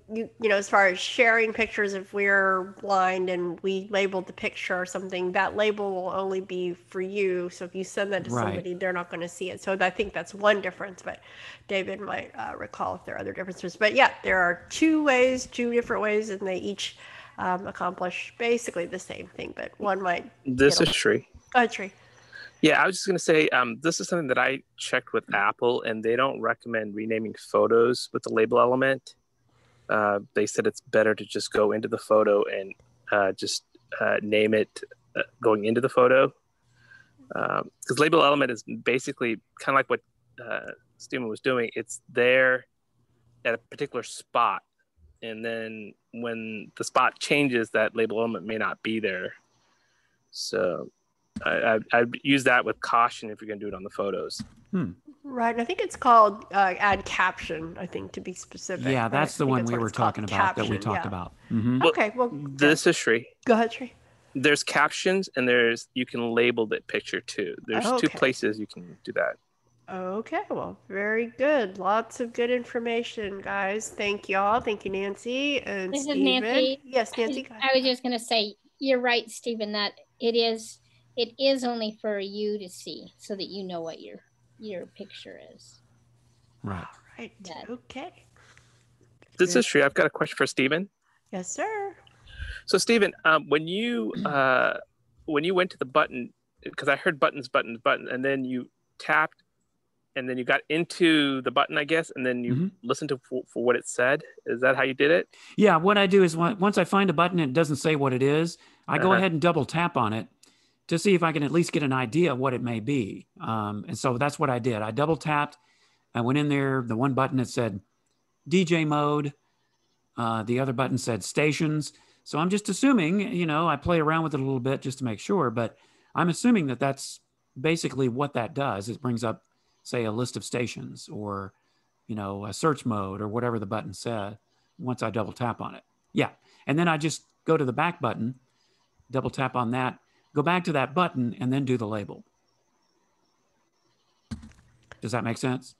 as far as sharing pictures, if we're blind and we labeled the picture or something, that label will only be for you. So if you send that to somebody, they're not going to see it. So I think that's one difference, but David might recall if there are other differences. But yeah, there are two different ways, and they each accomplish basically the same thing, but one might. This is Sri. Go ahead, Sri. Yeah, I was just going to say, this is something that I checked with Apple, and they don't recommend renaming photos with the label element. They said it's better to just go into the photo and just name it going into the photo. Because label element is basically kind of like what Stephen was doing. It's there at a particular spot, and then when the spot changes, that label element may not be there. So I'd use that with caution if you're going to do it on the photos. Right. I think it's called add caption, I think, to be specific. Yeah, that's the one we were talking about that we talked about. Mm-hmm. Okay, well. This is Sri. Go ahead, Sri. There's captions, and you can label the picture too. There's two places you can do that. Okay, well, very good. Lots of good information, guys. Thank y'all. Thank you, Nancy and This Stephen. is Nancy. Yes, Nancy. Go ahead. I was just going to say, you're right, Stephen, that it is only for you to see so that you know what your picture is. Right. All right. Okay. This is Sri. I've got a question for Stephen. Yes, sir. So, Stephen, when you went to the button, because I heard buttons, and then you tapped, and then you got into the button, I guess, and then you listened to for what it said. Is that how you did it? Yeah. What I do is once I find a button and it doesn't say what it is, I go ahead and double tap on it to see if I can at least get an idea of what it may be. And so that's what I did. I double tapped. I went in there. The one button that said DJ mode. The other button said stations. So I'm just assuming, I play around with it a little bit just to make sure, but I'm assuming that that's basically what that does. It brings up, say, a list of stations or, a search mode or whatever the button said once I double tap on it. Yeah. And then I just go to the back button, double tap on that. go back to that button and then do the label. Does that make sense?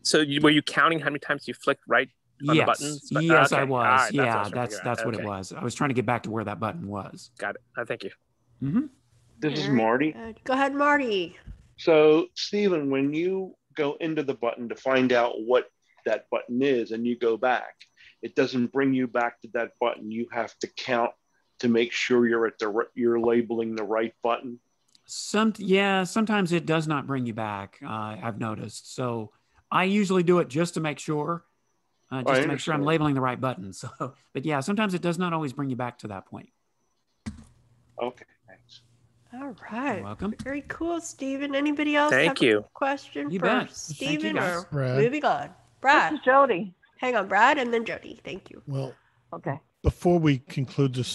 So were you counting how many times you flicked right on the buttons? Yes, Okay. I was. All right, Yeah, that's what it was. I was trying to get back to where that button was. Got it. Thank you. Mm-hmm. This is Marty. Go ahead, Marty. So, Stephen, when you go into the button to find out what that button is and you go back, it doesn't bring you back to that button. You have to count to make sure you're labeling the right button. Sometimes it does not bring you back. I've noticed. So I usually do it just to make sure, just to make sure I'm labeling the right button. So, but yeah, sometimes it does not always bring you back to that point. Okay, thanks. All right. You're welcome. Very cool, Stephen. Anybody else Thank have you. a question You for bet. Stephen, or Brad. moving on? Brad. This is Jody. Hang on, Brad, and then Jody. Thank you. Well, okay. Before we conclude this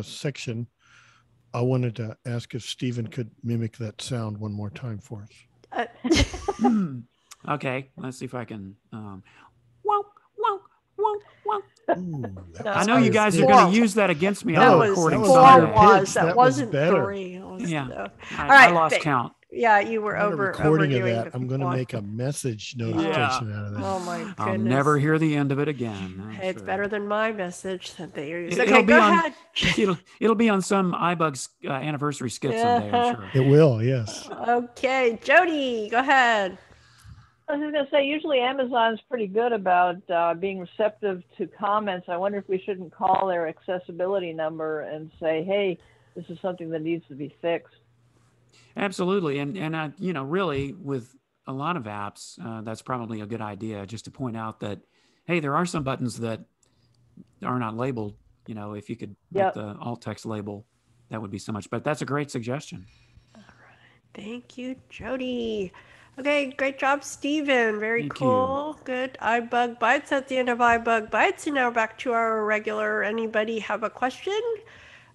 section, I wanted to ask if Stephen could mimic that sound one more time for us. Okay, let's see if I can. Wow, wow, wow, wow. Ooh, I know you guys are going to use that against me on the recording That wasn't better. 3. Yeah, I lost count. Yeah, you were On a recording of that. I'm going to one. make a message notification out of that. Oh my goodness! I'll never hear the end of it again. Hey, it's better than my message that they use. It'll be on. It'll be on some iBUG anniversary skit someday, I'm sure. It will, yes. Okay, Jody, go ahead. I was going to say, usually Amazon's pretty good about being receptive to comments. I wonder if we shouldn't call their accessibility number and say, hey, this is something that needs to be fixed. Absolutely. And you know, really with a lot of apps, that's probably a good idea, just to point out that, hey, there are some buttons that are not labeled. You know, if you could make the alt text label, that would be so much, but that's a great suggestion. All right. Thank you, Jody. Okay, great job, Stephen. Very cool. Good. iBUG Bites at the end of iBUG Bites. And now back to our regular. Anybody have a question?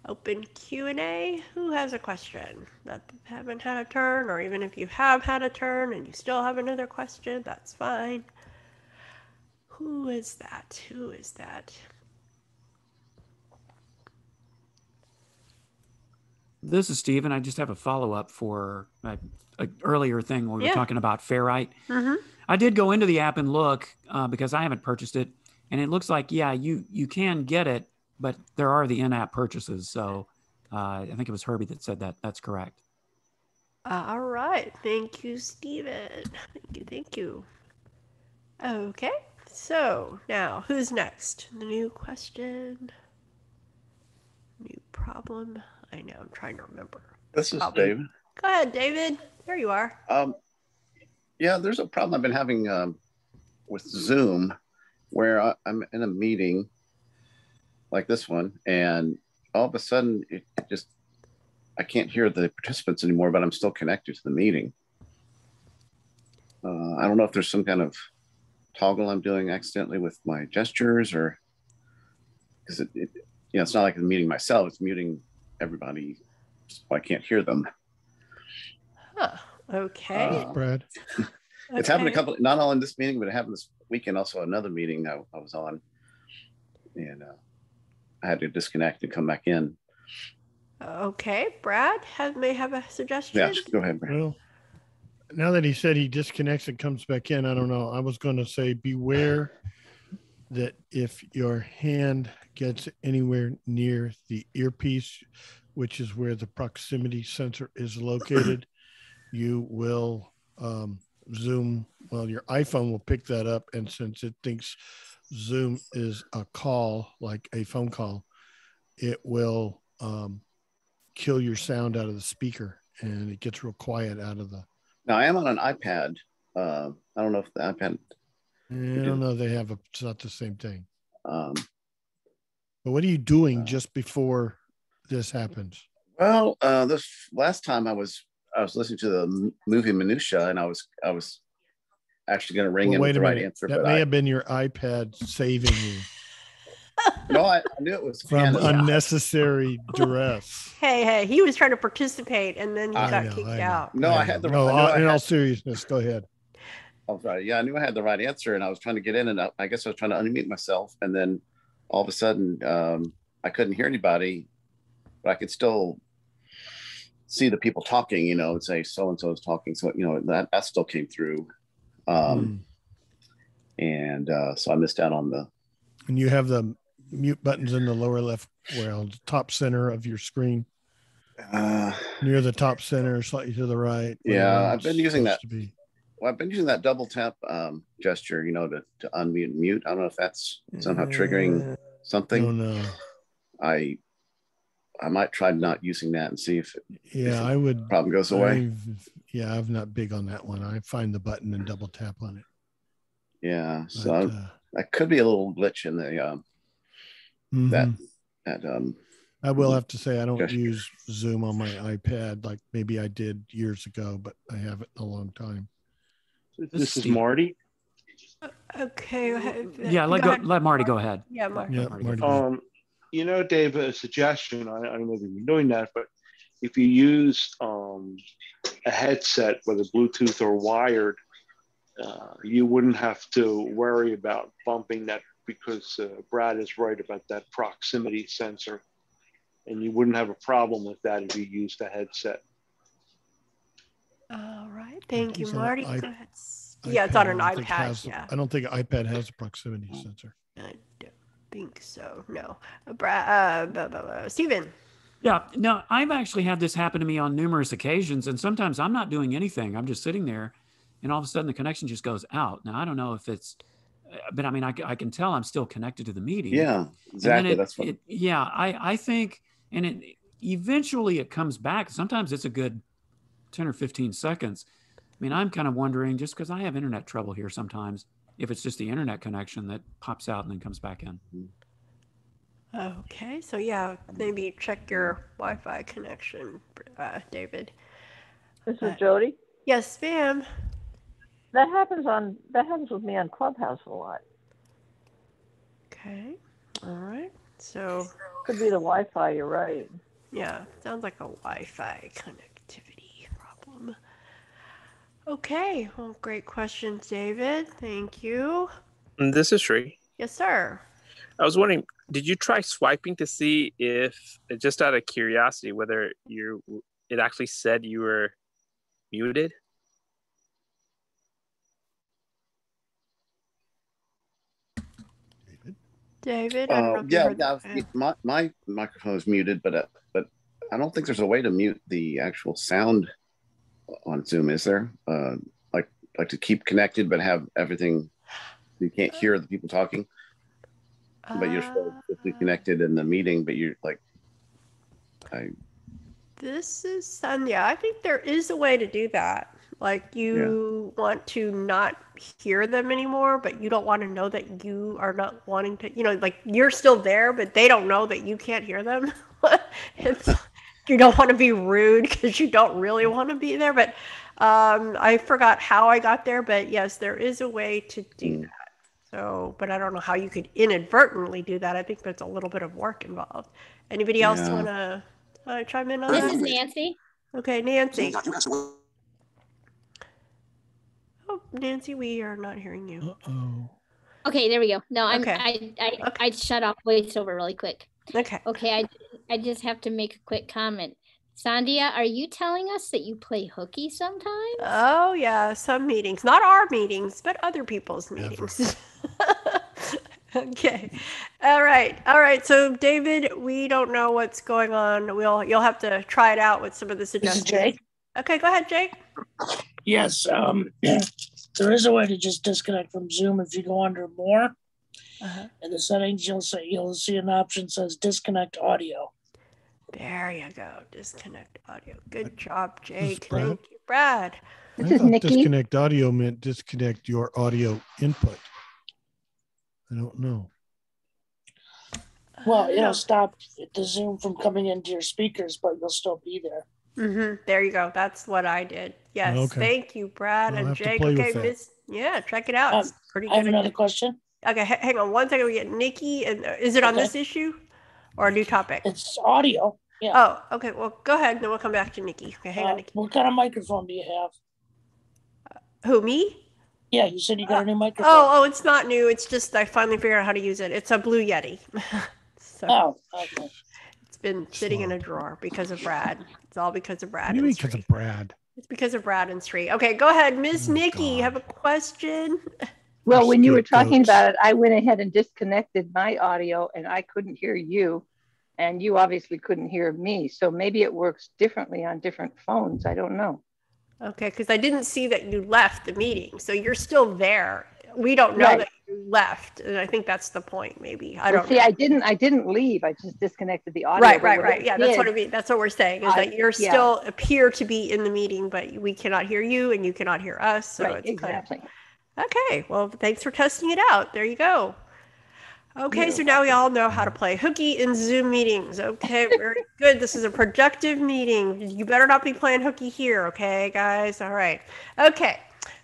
Open Q&A. Who has a question that haven't had a turn, or even if you have had a turn and you still have another question, that's fine. Who is that? Who is that? This is Stephen. I just have a follow-up for an earlier thing when we were talking about Fairite. Mm-hmm. I did go into the app and look because I haven't purchased it, and it looks like, you can get it, but there are the in-app purchases. So I think it was Herbie that said that. That's correct. All right. Thank you, Stephen. Thank you. Okay. So now who's next? The new question. New problem. I know. I'm trying to remember. This is David. Go ahead, David. There you are. Yeah, there's a problem I've been having with Zoom where I'm in a meeting like this one, and all of a sudden I can't hear the participants anymore, but I'm still connected to the meeting. I don't know if there's some kind of toggle I'm doing accidentally with my gestures, or because it's not like I'm muting myself, it's muting everybody, so I can't hear them. Huh. Okay. Brad. It's happened a couple, not all in this meeting, but it happened this weekend, also another meeting I was on, and I had to disconnect and come back in. Okay, Brad may have a suggestion. Yeah, go ahead, Brad. Well, now that he said he disconnects and comes back in, I don't know. I was going to say beware that if your hand gets anywhere near the earpiece, which is where the proximity sensor is located, you will Zoom, your iPhone will pick that up, and since it thinks Zoom is a call, like a phone call, it will kill your sound out of the speaker, and it gets real quiet out of the. Now I am on an iPad. I don't know if the iPad. I don't know. It's not the same thing. But what are you doing just before this happens? Well, this last time I was listening to the movie Minutia, and I was actually going to ring in with the right answer. That may have been your iPad saving you. No, I knew it was from unnecessary duress. Hey, he was trying to participate, and then you got kicked out. No, I had the. In all seriousness, go ahead. I'm sorry. Yeah, I knew I had the right answer, and I was trying to get in, and I guess I was trying to unmute myself, and then all of a sudden, I couldn't hear anybody, but I could still see the people talking, you know, and say so-and-so is talking. So, you know, that still came through. And so I missed out on the. And you have the mute buttons in the lower left, well, the top center of your screen. Near the top center, slightly to the right. Yeah, I've been using that. Well, I've been using that double tap gesture, you know, to unmute and mute. I don't know if that's somehow triggering something. No. I might try not using that and see if I would. Problem goes away. I'm not big on that one. I find the button and double tap on it. Yeah, so that could be a little glitch in the that I will have to say I don't use Zoom on my iPad like maybe I did years ago, but I haven't in a long time. This is Marty. Okay. Yeah, let Marty go ahead. Yeah, Marty. Yeah, Marty. You know, Dave, a suggestion. I don't know if you're doing that, but if you use a headset, whether Bluetooth or wired, you wouldn't have to worry about bumping that because Brad is right about that proximity sensor. And you wouldn't have a problem with that if you used a headset. All right. Thank you, Marty. Go ahead. iPad, Yeah, it's on an iPad. I don't think an iPad has a proximity sensor. I don't think so. No. Steven. Yeah. No, I've actually had this happen to me on numerous occasions. And sometimes I'm not doing anything. I'm just sitting there and all of a sudden the connection just goes out. Now, I don't know if it's, but I mean, I can tell I'm still connected to the meeting. Yeah, exactly. That's what. I think, and it eventually it comes back. Sometimes it's a good 10 or 15 seconds. I mean, I'm kind of wondering, just because I have internet trouble here sometimes, if it's just the internet connection that pops out and then comes back in. Okay, so yeah, maybe check your Wi-Fi connection, David. This is Jody. Yes, ma'am. That happens with me on Clubhouse a lot. Okay. All right. So could be the Wi-Fi. You're right. Yeah, sounds like a Wi-Fi connectivity problem. Okay. Well, great questions, David. Thank you. This is Sri. Yes, sir. I was wondering, did you try swiping to see if, just out of curiosity, whether it actually said you were muted? David? My microphone is muted, but I don't think there's a way to mute the actual sound on Zoom, is there? Like to keep connected, but have everything, you can't hear the people talking, but you're still connected in the meeting, but you're like, This is Sandhya. I think there is a way to do that. Like you want to not hear them anymore, but you don't want to know that you are not wanting to, like you're still there, but they don't know that you can't hear them. You don't want to be rude because you don't really want to be there. But I forgot how I got there, but yes, there is a way to do that. So, but I don't know how you could inadvertently do that. I think there's a little bit of work involved. Anybody else want to chime in on that? This is Nancy. Okay, Nancy. Oh, Nancy, we are not hearing you. Uh-oh. Okay, there we go. No, Okay. I shut off voiceover really quick. Okay. Okay, I just have to make a quick comment. Sandhya, are you telling us that you play hooky sometimes? Oh yeah, some meetings. Not our meetings, but other people's meetings. Okay. All right. So David, we don't know what's going on. You'll have to try it out with some of the suggestions. This is Jake. Okay, go ahead, Jake. Yes, there is a way to just disconnect from Zoom if you go under more. In the settings, you'll see an option that says disconnect audio. There you go. Disconnect audio. Good job, Jake. Brad. Thank you, Brad. I thought disconnect audio meant disconnect your audio input. I don't know. Well, it'll stop the Zoom from coming into your speakers, but you'll still be there. There you go. That's what I did. Yes. Okay. Thank you, Brad and Jake. Okay, check it out. It's pretty good. I have another question. Okay, hang on one second. We get Nikki, and is it on this issue or a new topic? It's audio. Yeah. Oh, okay. Well, go ahead, and then we'll come back to Nikki. Okay, hang on, Nikki. What kind of microphone do you have? Who, me? Yeah, you said you got a new microphone. Oh, it's not new. It's just I finally figured out how to use it. It's a Blue Yeti. So, okay. It's been sitting in a drawer because of Brad. It's all because of Brad. What do you mean because of Brad? It's because of Brad and Sri. Okay, go ahead. Miss Nikki, you have a question? Well, when you were talking about it, I went ahead and disconnected my audio and I couldn't hear you. And you obviously couldn't hear me. So maybe it works differently on different phones. I don't know. Okay, because I didn't see that you left the meeting. So you're still there. We don't know that you left. And I think that's the point, maybe. I don't know. I didn't leave. I just disconnected the audio. Right. Yeah, that's what I mean. That's what we're saying, is that you're still appear to be in the meeting, but we cannot hear you and you cannot hear us. So it's exactly. Okay, well, thanks for testing it out. There you go. Okay, so now we all know how to play hooky in Zoom meetings. Okay, very good. This is a productive meeting. You better not be playing hooky here, okay, guys? All right. Okay,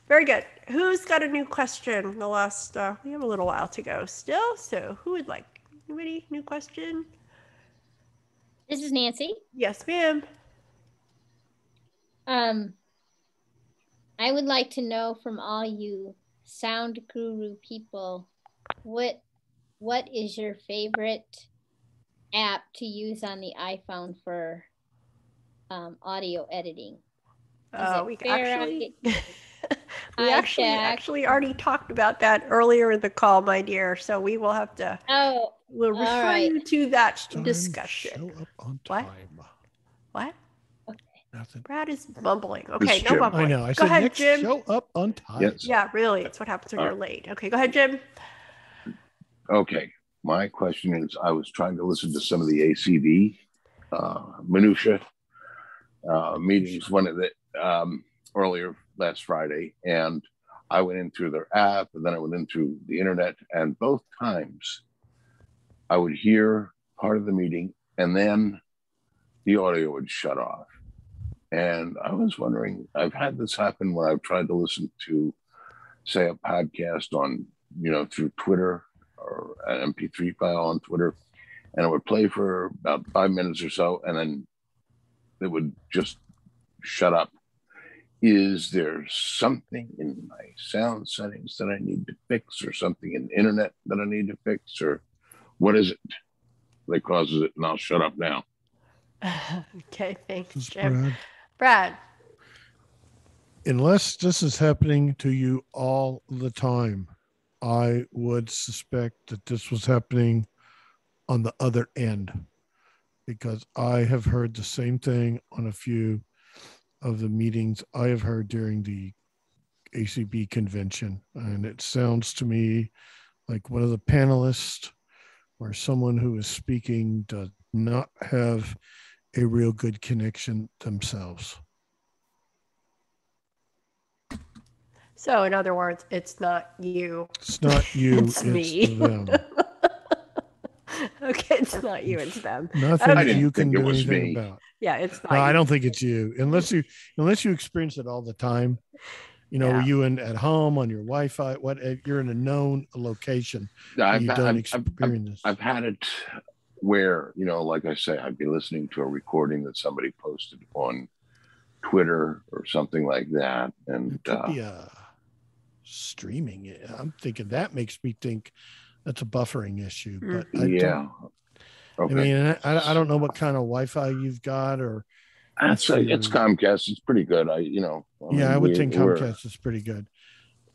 very good. Who's got a new question? The last, we have a little while to go still, so who would like? Anybody? New question? This is Nancy. Yes, ma'am. I would like to know from all you sound guru people, what is your favorite app to use on the iPhone for audio editing? We actually already talked about that earlier in the call, my dear. So we will have to. We'll refer you to that discussion. Show up on time. What? Nothing. Brad is mumbling. Okay, no Jim. mumbling. I know. I go said ahead, next Jim. show up on time. Yes. Yeah, really. It's what happens when you're late. Okay, go ahead, Jim. Okay. My question is, I was trying to listen to some of the ACD minutia meetings earlier last Friday, and I went in through their app, and then I went in through the internet, and both times I would hear part of the meeting, and then the audio would shut off. And I was wondering, I've had this happen when I've tried to listen to, say, a podcast on, through Twitter or an MP3 file on Twitter, and it would play for about 5 minutes or so, and then it would just shut up. Is there something in my sound settings that I need to fix, or something in the internet that I need to fix, or what is it that causes it? And I'll shut up now. Okay, thanks, Jim. Brad. Unless this is happening to you all the time, I would suspect that this was happening on the other end, because I have heard the same thing on a few of the meetings I have heard during the ACB convention. And it sounds to me like one of the panelists or someone who is speaking does not have a real good connection themselves. So in other words, it's not you. It's not you, it's me. Them. Okay, it's not you, it's them. Nothing you can do anything about. Yeah, it's not. No, I don't think it's you, unless you experience it all the time. You at home on your Wi-Fi, you're in a known location. I've had it where, like I say, I'd be listening to a recording that somebody posted on Twitter or something like that, and it could be streaming. I'm thinking that makes me think that's a buffering issue, but Okay. I mean, I don't know what kind of Wi-Fi you've got, or it's Comcast. It's pretty good. I would think Comcast is pretty good.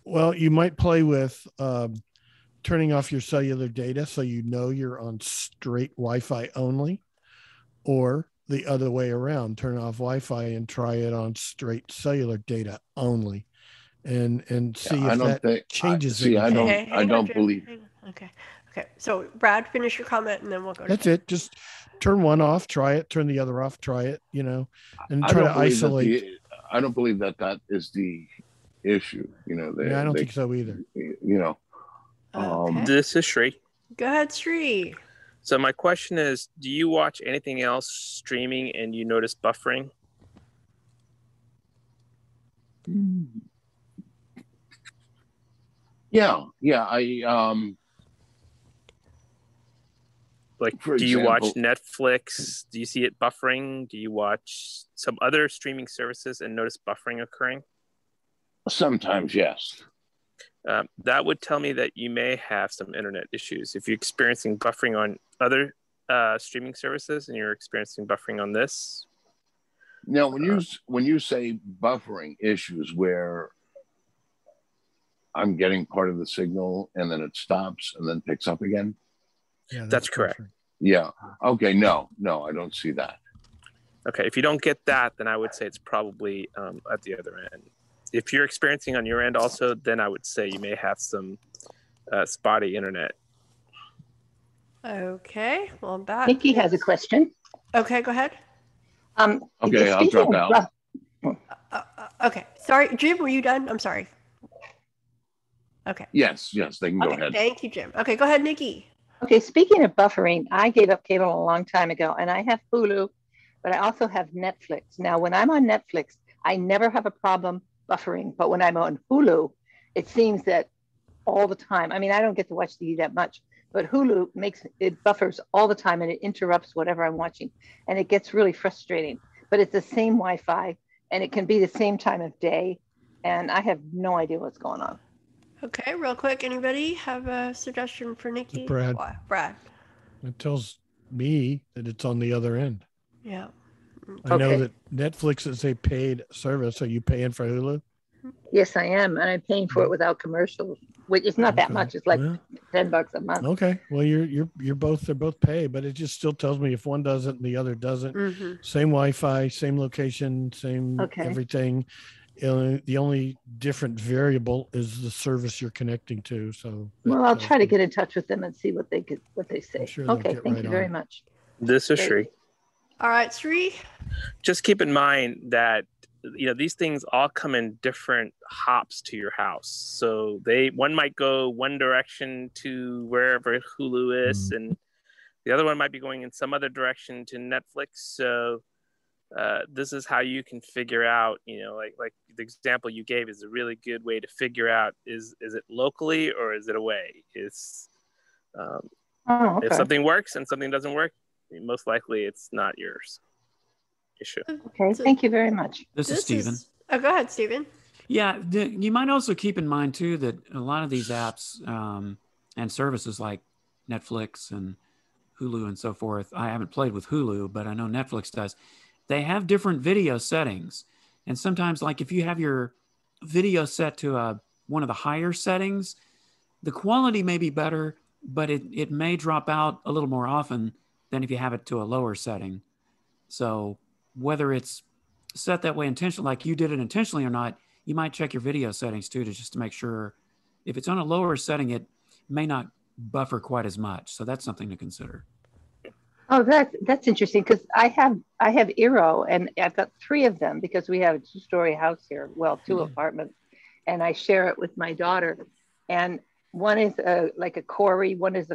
Well, you might play with turning off your cellular data so you're on straight Wi-Fi only, or the other way around, turn off Wi-Fi and try it on straight cellular data only, and see if that changes it. I don't believe. Okay. So Brad, finish your comment, and then we'll go. That's it. Just turn one off, try it. Turn the other off, try it. And try to isolate. I don't believe that is the issue. I don't think so either. This is Sri. Go ahead, Sri. So my question is, do you watch anything else streaming and you notice buffering? Yeah. Do you watch Netflix? Do you see it buffering? Do you watch some other streaming services and notice buffering occurring? Sometimes, yes. That would tell me that you may have some internet issues. If you're experiencing buffering on other streaming services and you're experiencing buffering on this. Now, when you say buffering issues where I'm getting part of the signal and then it stops and then picks up again. Yeah, that's correct. Yeah. Okay. No, I don't see that. Okay. If you don't get that, then I would say it's probably at the other end. If you're experiencing on your end also, then I would say you may have some spotty internet. Okay. Well, that Nikki has a question. Okay, go ahead. Okay, I'll drop out. Okay. Sorry, Jim, were you done? I'm sorry. Okay. Yes, they can go ahead. Thank you, Jim. Okay, go ahead, Nikki. Okay, speaking of buffering, I gave up cable a long time ago, and I have Hulu, but I also have Netflix. Now, when I'm on Netflix, I never have a problem buffering, but when I'm on Hulu, it seems that all the time. I mean, I don't get to watch TV that much, but Hulu it buffers all the time, and it interrupts whatever I'm watching, and it gets really frustrating. But it's the same Wi-Fi, and it can be the same time of day, and I have no idea what's going on. Okay, real quick, anybody have a suggestion for Nikki? Brad. Brad. It tells me that it's on the other end. Yeah. I know that Netflix is a paid service. Are you paying for Hulu? Yes, I am, and I'm paying for it without commercials, which is not that much. It's like $10 a month. Okay, well, they're both pay, but it just still tells me if one doesn't and the other doesn't. Mm-hmm. Same Wi-Fi, same location, same everything. The only different variable is the service you're connecting to. So, well, I'll try to get in touch with them and see what they say. Sure okay, thank you very much. This is Sri. All right, Sri. Just keep in mind that these things all come in different hops to your house. So one might go one direction to wherever Hulu is, and the other one might be going in some other direction to Netflix. So this is how you can figure out, like the example you gave is a really good way to figure out is it locally or is it away? It's if something works and something doesn't work, most likely it's not yours issue. Okay, thank you very much. This is Stephen. Oh, go ahead, Stephen. Yeah, you might also keep in mind too that a lot of these apps and services like Netflix and Hulu and so forth, I haven't played with Hulu, but I know Netflix does. They have different video settings. And sometimes, like if you have your video set to one of the higher settings, the quality may be better, but it may drop out a little more often than if you have it to a lower setting. So whether it's set that way intentionally, like you did it intentionally or not, you might check your video settings too, just to make sure if it's on a lower setting, it may not buffer quite as much. So that's something to consider. Oh, that's interesting because I have Eero and I've got 3 of them because we have a 2-story house here. Well, 2 apartments, and I share it with my daughter. And one is like a Corey, one is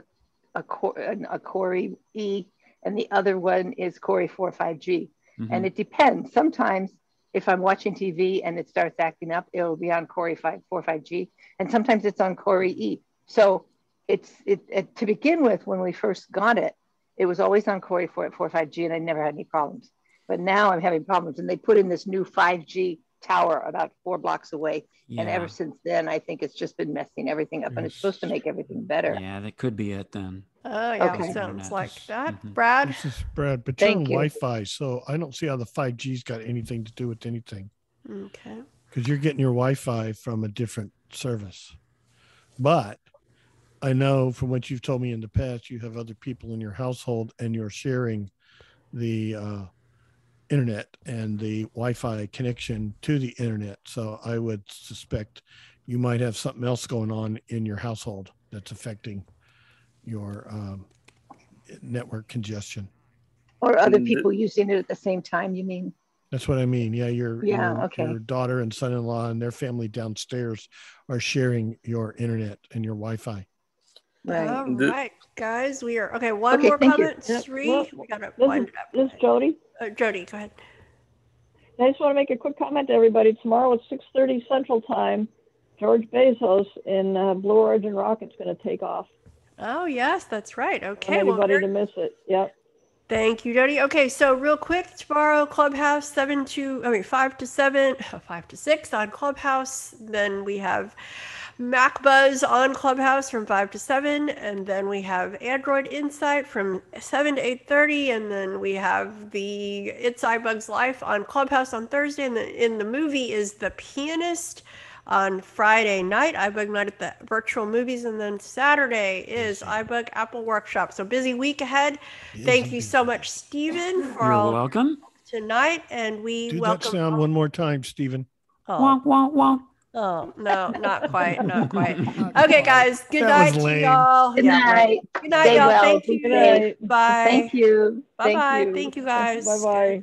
a Corey E, and the other one is Corey 45G. Mm-hmm. And it depends. Sometimes if I'm watching TV and it starts acting up, it'll be on Corey 45G, and sometimes it's on Corey E. So it to begin with, when we first got it, it was always on Corey 45G, and I never had any problems. But now I'm having problems, and they put in this new 5G tower about 4 blocks away. Yeah. And ever since then, I think it's just been messing everything up, and it's supposed to make everything better. Yeah, that could be it then. Oh, yeah, okay. Sounds like that. Mm-hmm. Brad? This is Brad, but you're on Wi-Fi, so I don't see how the 5G's got anything to do with anything. Okay. Because you're getting your Wi-Fi from a different service. But I know from what you've told me in the past, you have other people in your household and you're sharing the internet and the Wi-Fi connection to the internet. So I would suspect you might have something else going on in your household that's affecting your network congestion. Or other people using it at the same time, you mean? That's what I mean. Yeah, your daughter and son-in-law and their family downstairs are sharing your internet and your Wi-Fi. Right. All right, guys, we are okay. One more comment, Sri. We gotta wind it up. This is Jody. Jody, go ahead. I just want to make a quick comment to everybody. Tomorrow at 6:30 Central Time, George Bezos in Blue Origin rocket's going to take off. Oh yes, that's right. Okay, anybody to miss it? Yep. Thank you, Jody. Okay, so real quick, tomorrow Clubhouse 5 to 6 on Clubhouse. Then we have Mac Buzz on Clubhouse from 5 to 7, and then we have Android Insight from 7 to 8:30, and then we have the It's iBugs Life on Clubhouse on Thursday, and in the movie is The Pianist on Friday night, iBug Night at the Virtual Movies, and then Saturday is iBug Apple Workshop. So busy week ahead. Thank you so much, Stephen, for You're all welcome. tonight, and we Do welcome. that sound one more time, Stephen. Oh. Wonk, wonk, wonk. Oh, no, not quite, not quite. Okay, guys, good night to y'all. Good night. Good night, Stay y'all. well. Thank Be you. safe. Bye. Thank you. Bye-bye. Thank you. Thank you, guys. Bye bye.